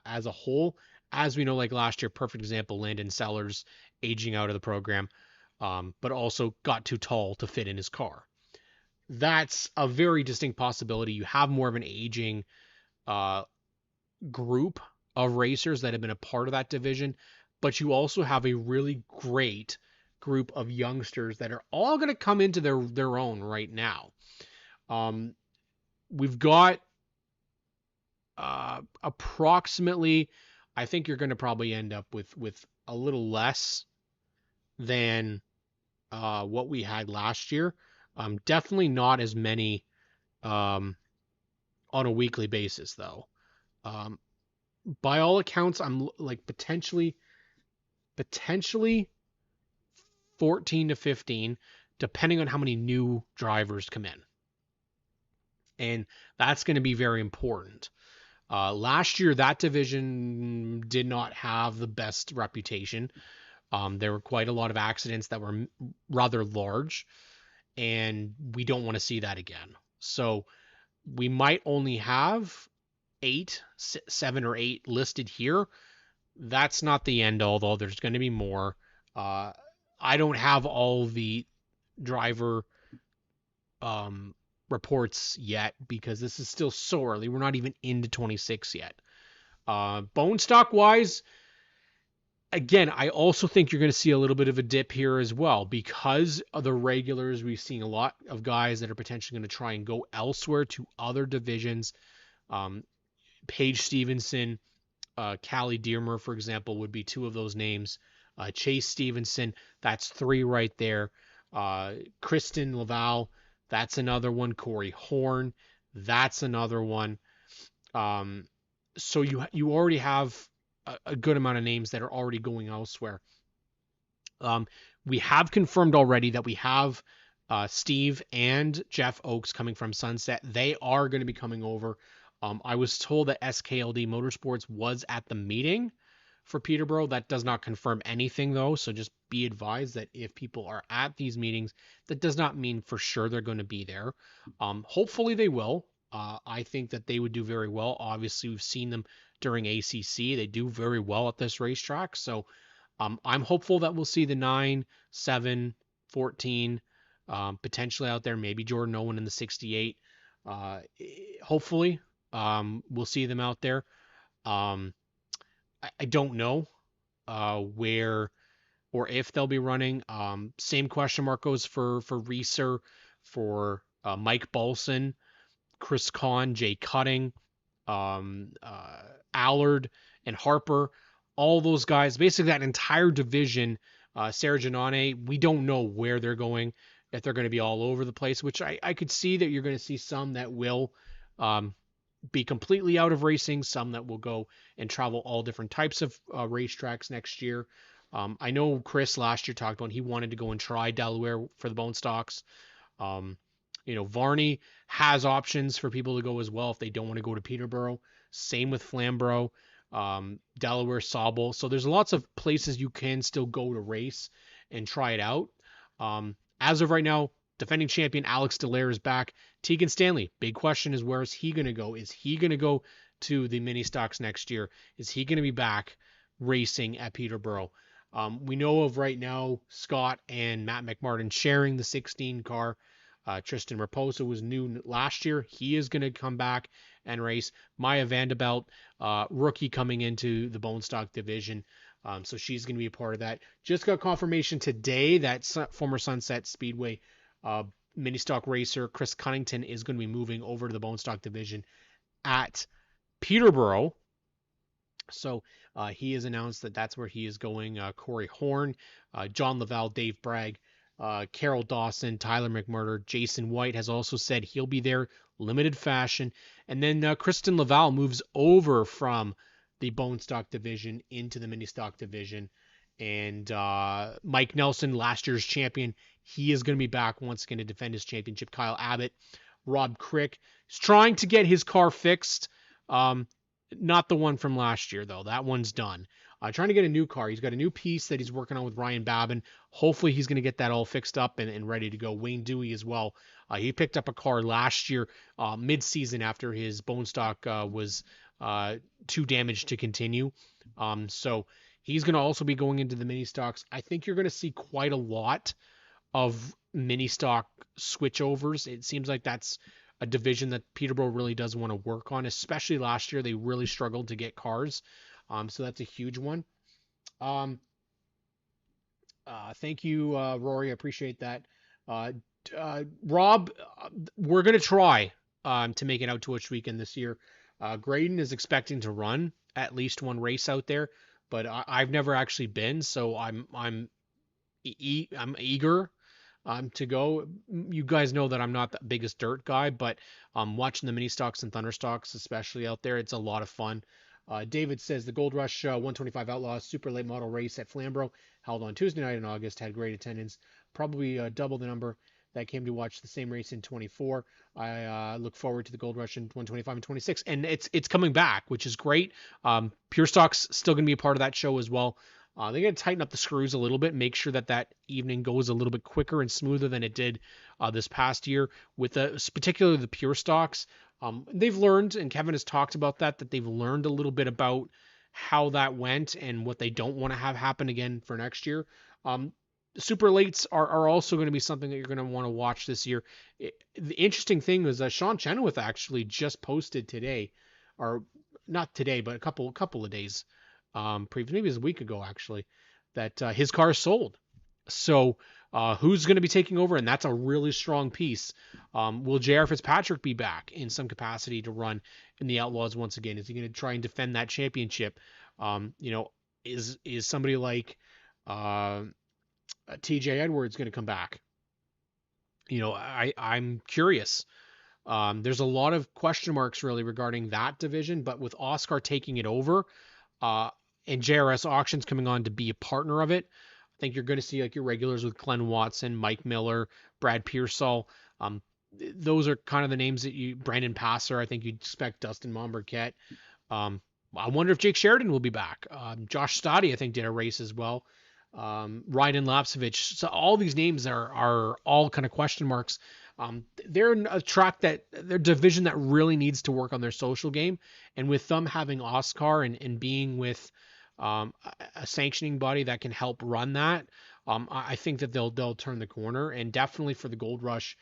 as a whole. As we know, like last year, perfect example, Landon Sellers aging out of the program, but also got too tall to fit in his car. That's a very distinct possibility. You have more of an aging group of racers that have been a part of that division, but you also have a really great group of youngsters that are all going to come into their own right now. We've got approximately, I think you're going to probably end up with a little less than what we had last year. Definitely not as many on a weekly basis, though. By all accounts, I'm like potentially 14 to 15, depending on how many new drivers come in. And that's going to be very important. Last year, that division did not have the best reputation. There were quite a lot of accidents that were rather large, and we don't want to see that again. So we might only have 7 or 8 listed here. That's not the end all, though. There's going to be more. I don't have all the driver reports yet because this is still so early. We're not even into 26 yet. Bone stock wise, again, I also think you're going to see a little bit of a dip here as well because of the regulars. We've seen a lot of guys that are potentially going to try and go elsewhere to other divisions. Paige Stevenson, Callie Dearmer, for example, would be 2 of those names. Chase Stevenson, that's 3 right there. Kristen Laval, that's another one. Corey Horn, that's another one. So you already have a good amount of names that are already going elsewhere. We have confirmed already that we have Steve and Jeff Oakes coming from Sunset. They are going to be coming over. I was told that SKLD Motorsports was at the meeting for Peterborough. That does not confirm anything, though, so just be advised that if people are at these meetings, that does not mean for sure they're going to be there. Hopefully they will. I think that they would do very well. Obviously, we've seen them during ACC. They do very well at this racetrack, so I'm hopeful that we'll see the 9, 7, 14, potentially out there, maybe Jordan Owen in the 68. Hopefully, we'll see them out there. I don't know where or if they'll be running. Same question mark goes for Reeser, for Mike Bolson. Chris Kahn, Jay Cutting, Allard, and Harper. All those guys, basically that entire division, Sarah Janane, we don't know where they're going, if they're going to be all over the place, which I could see that you're going to see some that will be completely out of racing, some that will go and travel all different types of racetracks next year. I know Chris last year talked about he wanted to go and try Delaware for the bone stocks. Varney has options for people to go as well if they don't want to go to Peterborough. Same with Flamborough, Delaware, Sauble. So there's lots of places you can still go to race and try it out. As of right now, defending champion Alex Dallaire is back. Tegan Stanley, big question is where is he going to go? Is he going to go to the mini stocks next year? Is he going to be back racing at Peterborough? We know of right now Scott and Matt McMartin sharing the 16 car. Tristan Raposo was new last year. He is going to come back and race. Maya Vanderbilt, rookie coming into the bone stock division. So she's going to be a part of that. Just got confirmation today that former Sunset Speedway mini stock racer Chris Cunnington is going to be moving over to the bone stock division at Peterborough. So he has announced that that's where he is going. Corey Horn, John Laval, Dave Bragg, Carol Dawson, Tyler McMurder, Jason White has also said he'll be there, limited fashion. And then Kristen Laval moves over from the bone stock division into the mini stock division. And Mike Nelson, last year's champion, he is going to be back once again to defend his championship. Kyle Abbott, Rob Crick is trying to get his car fixed. Not the one from last year, though. That one's done. Trying to get a new car. He's got a new piece that he's working on with Ryan Babin. Hopefully he's going to get that all fixed up and ready to go. Wayne Dewey as well. He picked up a car last year, mid-season after his bone stock was too damaged to continue. So he's going to also be going into the mini stocks. I think you're going to see quite a lot of mini stock switchovers. It seems like that's a division that Peterborough really does want to work on, especially last year. They really struggled to get cars. So that's a huge one. Thank you, Rory. I appreciate that. Rob, we're going to try to make it out to Twitch Weekend this year. Graydon is expecting to run at least one race out there, but I've never actually been, so I'm eager to go. You guys know that I'm not the biggest dirt guy, but watching the mini stocks and thunder stocks, especially out there, it's a lot of fun. David says the Gold Rush 125 Outlaws super late model race at Flamborough held on Tuesday night in August had great attendance, probably double the number that came to watch the same race in 24. I look forward to the Gold Rush in 125 and 26, and it's coming back, which is great. Pure Stock's still going to be a part of that show as well. They got to tighten up the screws a little bit, make sure that evening goes a little bit quicker and smoother than it did this past year with particularly the Pure Stocks. They've learned, and Kevin has talked about that they've learned a little bit about how that went and what they don't want to have happen again for next year. Super lates are also going to be something that you're going to want to watch this year. The interesting thing is that Sean Chenoweth actually just posted today, or not today, but a couple of days previous, maybe it was a week ago actually, that his car is sold. So who's going to be taking over? And that's a really strong piece. Will J.R. Fitzpatrick be back in some capacity to run in the Outlaws once again? Is he going to try and defend that championship? Is somebody like TJ Edwards going to come back? I'm curious. There's a lot of question marks really regarding that division, but with Oscar taking it over and JRS Auctions coming on to be a partner of it, I think you're going to see like your regulars with Glenn Watson, Mike Miller, Brad Pearsall. Those are kind of the names that Brandon Passer, I think you'd expect Dustin Momberget. I wonder if Jake Sheridan will be back. Josh Stoddy, I think, did a race as well. Ryden Lapsevich. So all these names are all kind of question marks. They're a track they're a division that really needs to work on their social game. And with them having Oscar and being with a sanctioning body that can help run that, I think that they'll turn the corner. And definitely for the Gold Rush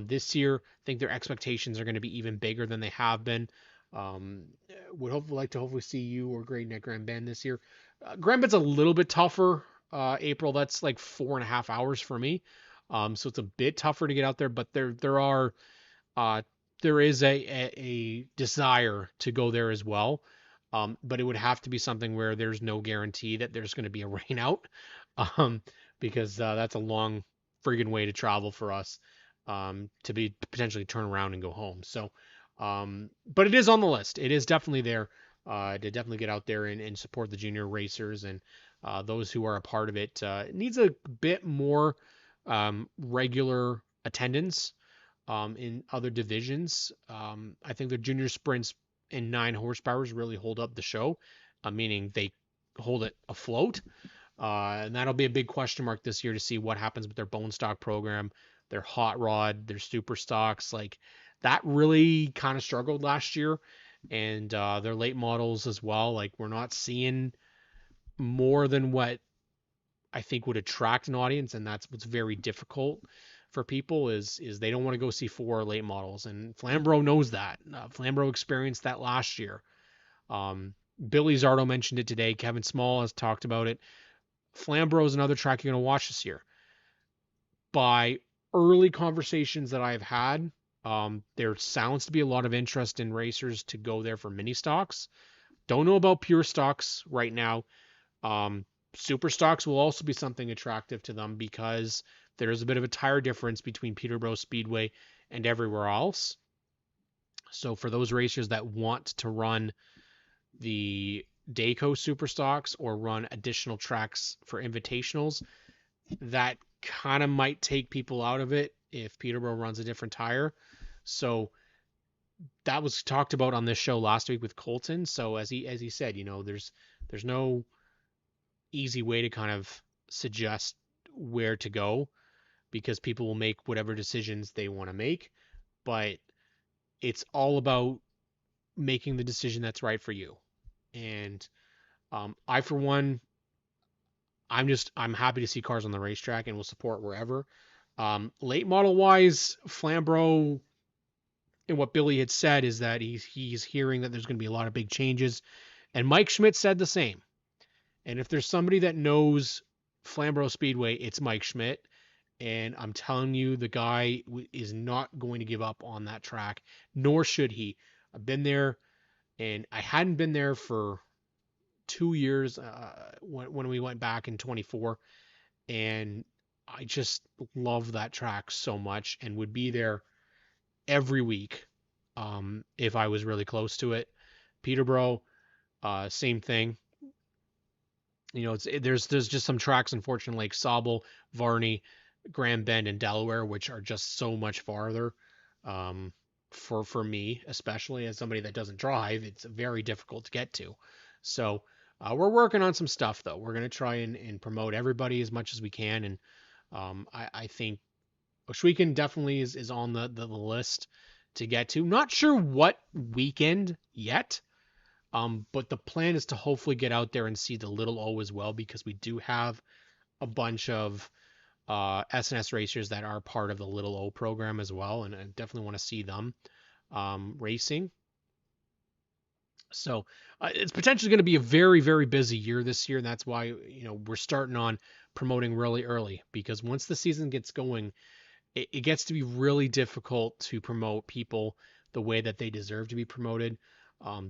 this year, I think their expectations are going to be even bigger than they have been. Would hopefully see you or Graydon at Grand Bend this year. Grand Bend's a little bit tougher. April, that's like 4.5 hours for me. So it's a bit tougher to get out there, but there are there is a desire to go there as well. But it would have to be something where there's no guarantee that there's going to be a rain out, um, because that's a long friggin' way to travel for us, to be potentially turn around and go home. So, but it is on the list. It is definitely there, to definitely get out there and support the junior racers and those who are a part of it. It needs a bit more regular attendance in other divisions. I think the junior sprints in 9 horsepowers really hold up the show, meaning they hold it afloat. And that'll be a big question mark this year to see what happens with their bone stock program, their hot rod, their super stocks. Like that really kind of struggled last year, and their late models as well. Like we're not seeing more than what I think would attract an audience, and that's what's very difficult for people is they don't want to go see 4 late models, and Flambro knows that. Flambro experienced that last year. Billy Zardo mentioned it today. Kevin Small has talked about it. Flambro is another track you're going to watch this year. By early conversations that I've had, there sounds to be a lot of interest in racers to go there for mini stocks. Don't know about pure stocks right now. Super stocks will also be something attractive to them because there is a bit of a tire difference between Peterborough Speedway and everywhere else. So for those racers that want to run the Dayco super stocks or run additional tracks for invitationals, that kind of might take people out of it if Peterborough runs a different tire. So that was talked about on this show last week with Colton. So as he said, there's no easy way to kind of suggest where to go because people will make whatever decisions they want to make, but it's all about making the decision that's right for you. And I, for one, I'm happy to see cars on the racetrack and will support wherever. Late model wise, Flambro, and what Billy had said is that he's hearing that there's going to be a lot of big changes, and Mike Schmidt said the same. And if there's somebody that knows Flamborough Speedway, it's Mike Schmidt. And I'm telling you, the guy is not going to give up on that track, nor should he. I've been there, and I hadn't been there for 2 years when we went back in 24. And I just love that track so much and would be there every week if I was really close to it. Peterborough, same thing. There's just some tracks, unfortunately, like Sauble, Varney, Grand Bend, and Delaware, which are just so much farther. For me, especially as somebody that doesn't drive, it's very difficult to get to. So we're working on some stuff though. We're gonna try and promote everybody as much as we can, and I think Oshweekend definitely is on the list to get to. Not sure what weekend yet. But the plan is to hopefully get out there and see the Little O as well, because we do have a bunch of SNS racers that are part of the Little O program as well, and I definitely want to see them racing. So it's potentially going to be a very, very busy year this year, and that's why we're starting on promoting really early, because once the season gets going, it gets to be really difficult to promote people the way that they deserve to be promoted.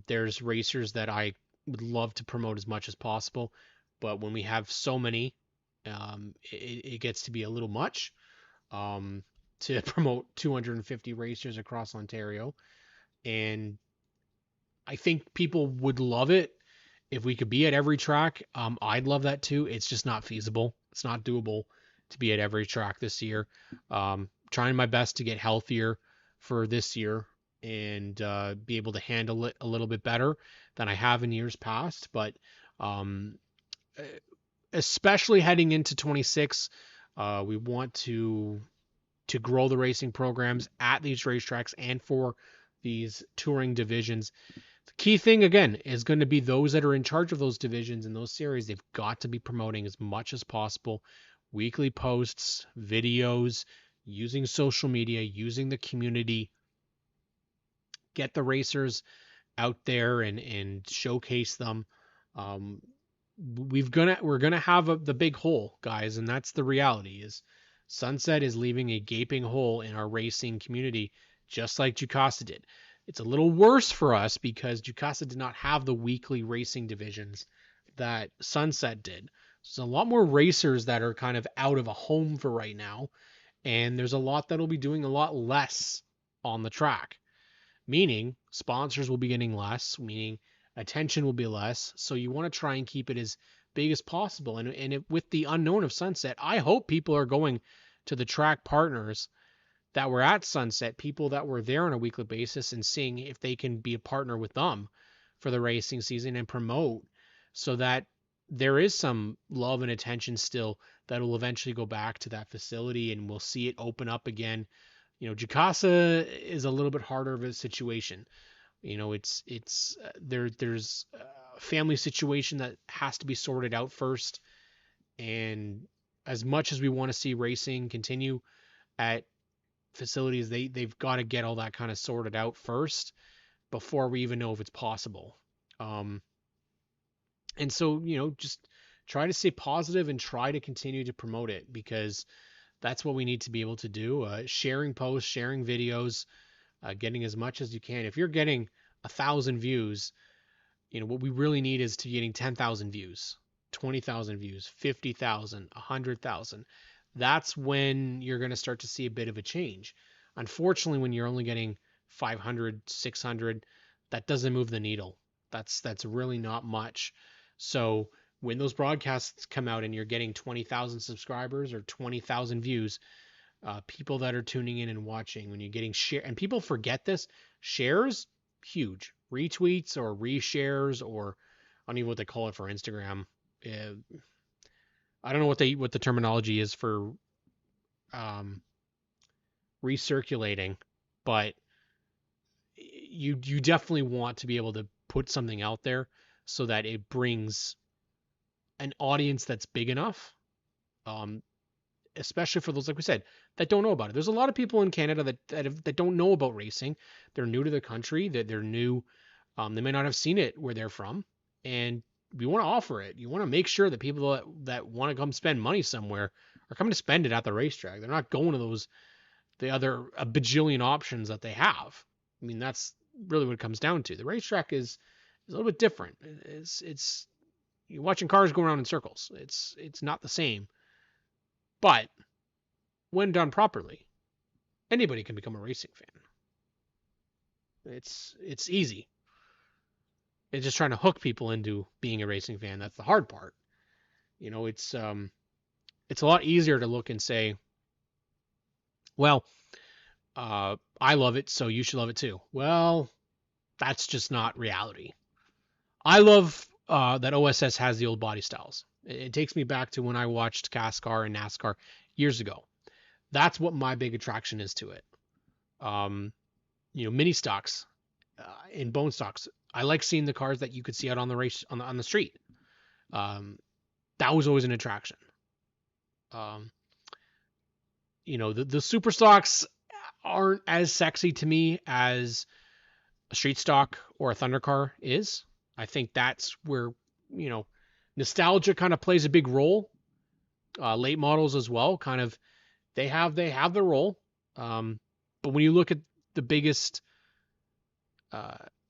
There's racers that I would love to promote as much as possible, but when we have so many, it gets to be a little much to promote 250 racers across Ontario. And I think people would love it if we could be at every track. I'd love that too. It's just not feasible. It's not doable to be at every track this year. Trying my best to get healthier for this year and be able to handle it a little bit better than I have in years past. But especially heading into 26, we want to grow the racing programs at these racetracks and for these touring divisions. The key thing, again, is going to be those that are in charge of those divisions and those series. They've got to be promoting as much as possible. Weekly posts, videos, using social media, using the community. Get the racers out there and showcase them. We're gonna have the big hole, guys, and that's the reality. Is Sunset is leaving a gaping hole in our racing community just like Jukasa did. It's a little worse for us because Jukasa did not have the weekly racing divisions that Sunset did. So there's a lot more racers that are kind of out of a home for right now, and there's a lot that'll be doing a lot less on the track, meaning sponsors will be getting less, meaning attention will be less. So you want to try and keep it as big as possible. And with the unknown of Sunset, I hope people are going to the track partners that were at Sunset, people that were there on a weekly basis, and seeing if they can be a partner with them for the racing season and promote, so that there is some love and attention still that will eventually go back to that facility and we'll see it open up again. Jukasa is a little bit harder of a situation. There's a family situation that has to be sorted out first. And as much as we want to see racing continue at facilities, they've got to get all that kind of sorted out first before we even know if it's possible. And so, just try to stay positive and try to continue to promote it, because that's what we need to be able to do. Sharing posts, sharing videos, getting as much as you can. If you're getting 1,000 views, what we really need is to getting 10,000 views, 20,000 views, 50,000, 100,000. That's when you're going to start to see a bit of a change. Unfortunately, when you're only getting 500, 600, that doesn't move the needle. That's really not much. So when those broadcasts come out and you're getting 20,000 subscribers or 20,000 views, people that are tuning in and watching, when you're getting share, and people forget this, shares, huge. Retweets or reshares, or I don't even know what they call it for Instagram. I don't know what the terminology is for recirculating, but you definitely want to be able to put something out there so that it brings an audience that's big enough, especially for those, like we said, that don't know about it. There's a lot of people in Canada that don't know about racing. They're new to the country, that they're new. They may not have seen it where they're from, and we want to offer it. You want to make sure that people that want to come spend money somewhere are coming to spend it at the racetrack. They're not going to the other a bajillion options that they have. I mean, that's really what it comes down to. The racetrack is a little bit different. It's you're watching cars go around in circles. It's not the same. But when done properly, anybody can become a racing fan. It's easy. It's just trying to hook people into being a racing fan. That's the hard part. It's a lot easier to look and say, well, I love it, so you should love it too. Well, that's just not reality. I love that OSS has the old body styles. It takes me back to when I watched CASCAR and NASCAR years ago. That's what my big attraction is to it. Mini stocks, in bone stocks. I like seeing the cars that you could see out on the race on the street. That was always an attraction. The super stocks aren't as sexy to me as a street stock or a Thunder car is. I think that's where, nostalgia kind of plays a big role. Late models as well, kind of, they have their role. But when you look at the biggest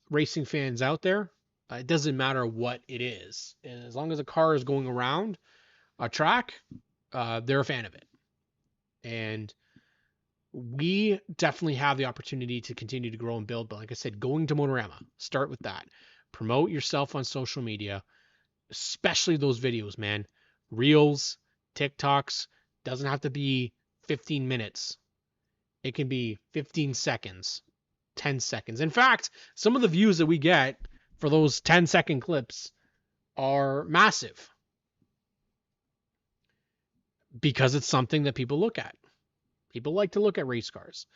racing fans out there, it doesn't matter what it is. And as long as a car is going around a track, they're a fan of it. And we definitely have the opportunity to continue to grow and build. But like I said, going to Motorama, start with that. Promote yourself on social media, especially those videos, man. Reels, TikToks, doesn't have to be 15 minutes. It can be 15 seconds, 10 seconds. In fact, some of the views that we get for those 10-second clips are massive because it's something that people look at. People like to look at race cars.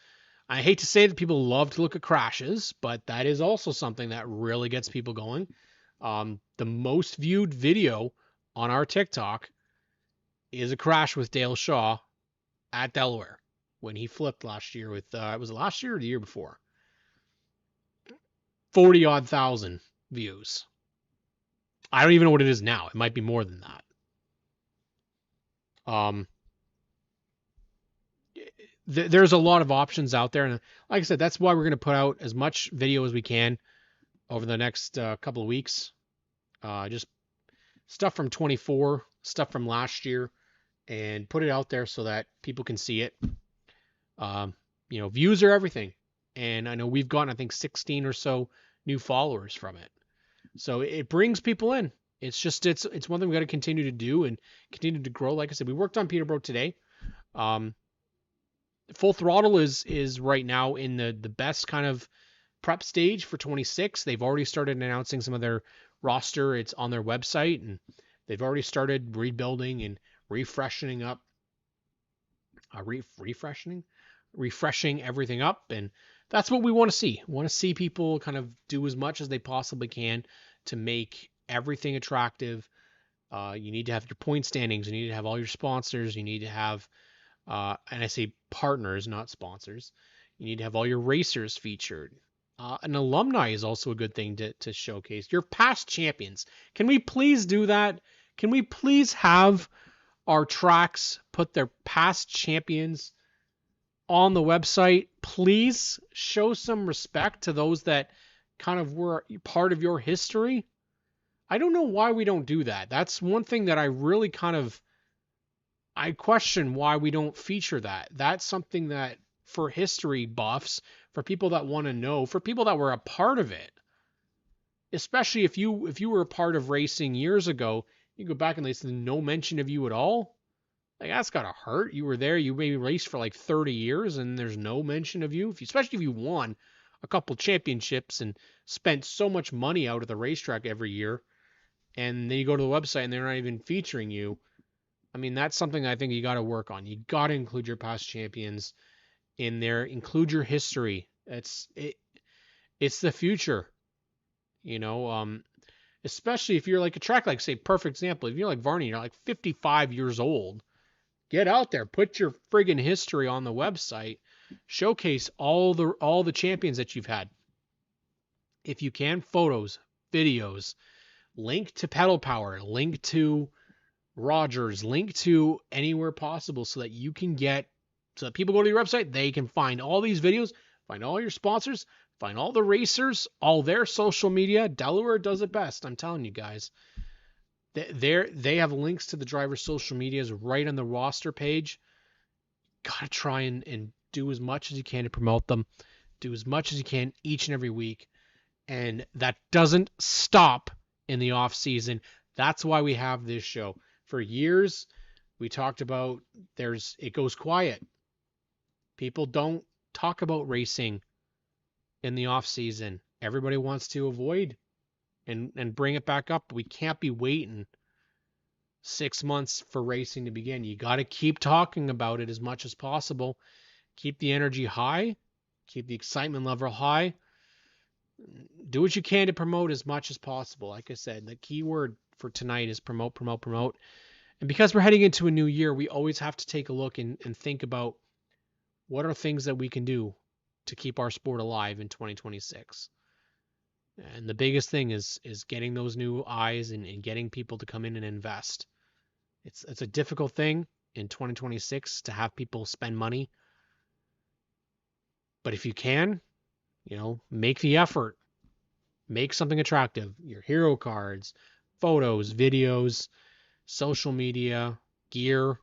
I hate to say that people love to look at crashes, but that is also something that really gets people going. The most viewed video on our TikTok is a crash with Dale Shaw at Delaware when he flipped last year with, was it last year or the year before? 40-odd thousand views. I don't even know what it is now. It might be more than that. there's a lot of options out there, and like I said, that's why we're going to put out as much video as we can over the next couple of weeks. Just stuff from 24, stuff from last year, and put it out there so that people can see it. Views are everything, and I know we've gotten, I think, 16 or so new followers from it. So it brings people in. It's one thing we got to continue to do and continue to grow. Like I said, we worked on Peterborough today. Full Throttle is right now in the best kind of prep stage for 26. They've already started announcing some of their roster. It's on their website, and they've already started rebuilding and refreshing everything up, and that's what we want to see. We want to see people kind of do as much as they possibly can to make everything attractive. You need to have your point standings. You need to have all your sponsors. You need to have, and I say partners, not sponsors. You need to have all your racers featured. An alumni is also a good thing to showcase. Your past champions. Can we please do that? Can we please have our tracks put their past champions on the website? Please show some respect to those that kind of were part of your history. I don't know why we don't do that. That's one thing that I really I question why we don't feature that. That's something that for history buffs, for people that want to know, for people that were a part of it, especially if you were a part of racing years ago, you go back and there's no mention of you at all. Like, that's gotta hurt. You were there, you maybe raced for like 30 years and there's no mention of you. Especially if you won a couple championships and spent so much money out of the racetrack every year, and then you go to the website and they're not even featuring you. I mean, that's something I think you got to work on. You got to include your past champions in there. Include your history. It's the future, especially if you're like a track, like, say, perfect example. If you're like Varney, you're like 55 years old. Get out there, put your friggin' history on the website, showcase all the champions that you've had. If you can, photos, videos, link to Pedal Power, link to Rogers, link to anywhere possible so that people go to your website, they can find all these videos, find all your sponsors, find all the racers, all their social media. Delaware does it best, I'm telling you guys. They have links to the driver's social medias right on the roster page. Gotta try and do as much as you can to promote them. Do as much as you can each and every week. And that doesn't stop in the off season. That's why we have this show. For years, we talked about it goes quiet. People don't talk about racing in the off season. Everybody wants to avoid and bring it back up. We can't be waiting 6 months for racing to begin. You got to keep talking about it as much as possible. Keep the energy high. Keep the excitement level high. Do what you can to promote as much as possible. Like I said, the key word for tonight is promote, promote, promote. And because we're heading into a new year, we always have to take a look and think about what are things that we can do to keep our sport alive in 2026. And the biggest thing is getting those new eyes and getting people to come in and invest. It's a difficult thing in 2026 to have people spend money. But if you can, make the effort. Make something attractive. Your hero cards, photos, videos, social media, gear.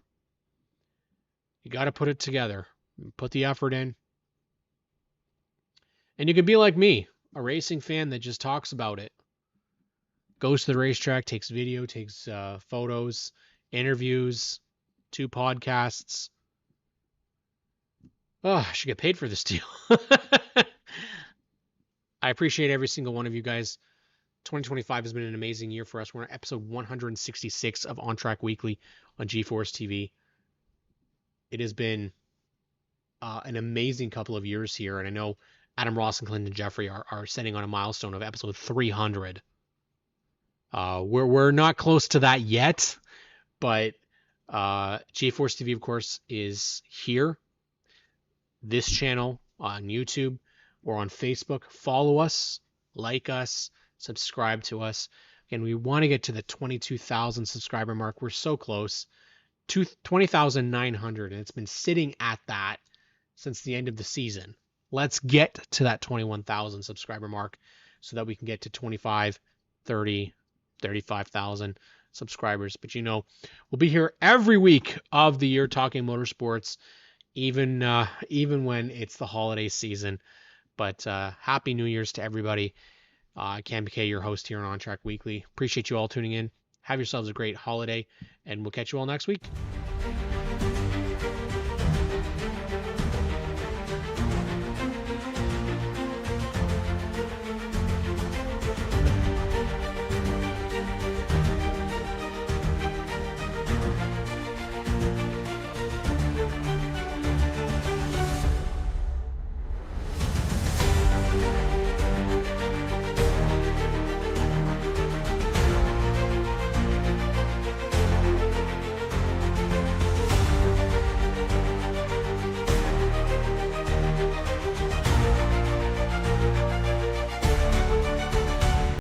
You got to put it together. Put the effort in. And you can be like me, a racing fan that just talks about it. Goes to the racetrack, takes video, takes photos, interviews, 2 podcasts. Oh, I should get paid for this deal. I appreciate every single one of you guys. 2025 has been an amazing year for us. We're on episode 166 of ONTrack Weekly on G-Force TV. It has been an amazing couple of years here, and I know Adam Ross and Clinton Jeffrey are setting on a milestone of episode 300. We're not close to that yet, but G-Force TV, of course, is here. This channel on YouTube or on Facebook. Follow us, like us, subscribe to us. Again, we want to get to the 22,000 subscriber mark. We're so close. 20,900, and it's been sitting at that since the end of the season. Let's get to that 21,000 subscriber mark so that we can get to 25, 30, 35,000 subscribers. But we'll be here every week of the year talking motorsports, even when it's the holiday season. But Happy New Year's to everybody. Cam McKay, your host here on ONTrack Weekly. Appreciate you all tuning in. Have yourselves a great holiday, and we'll catch you all next week.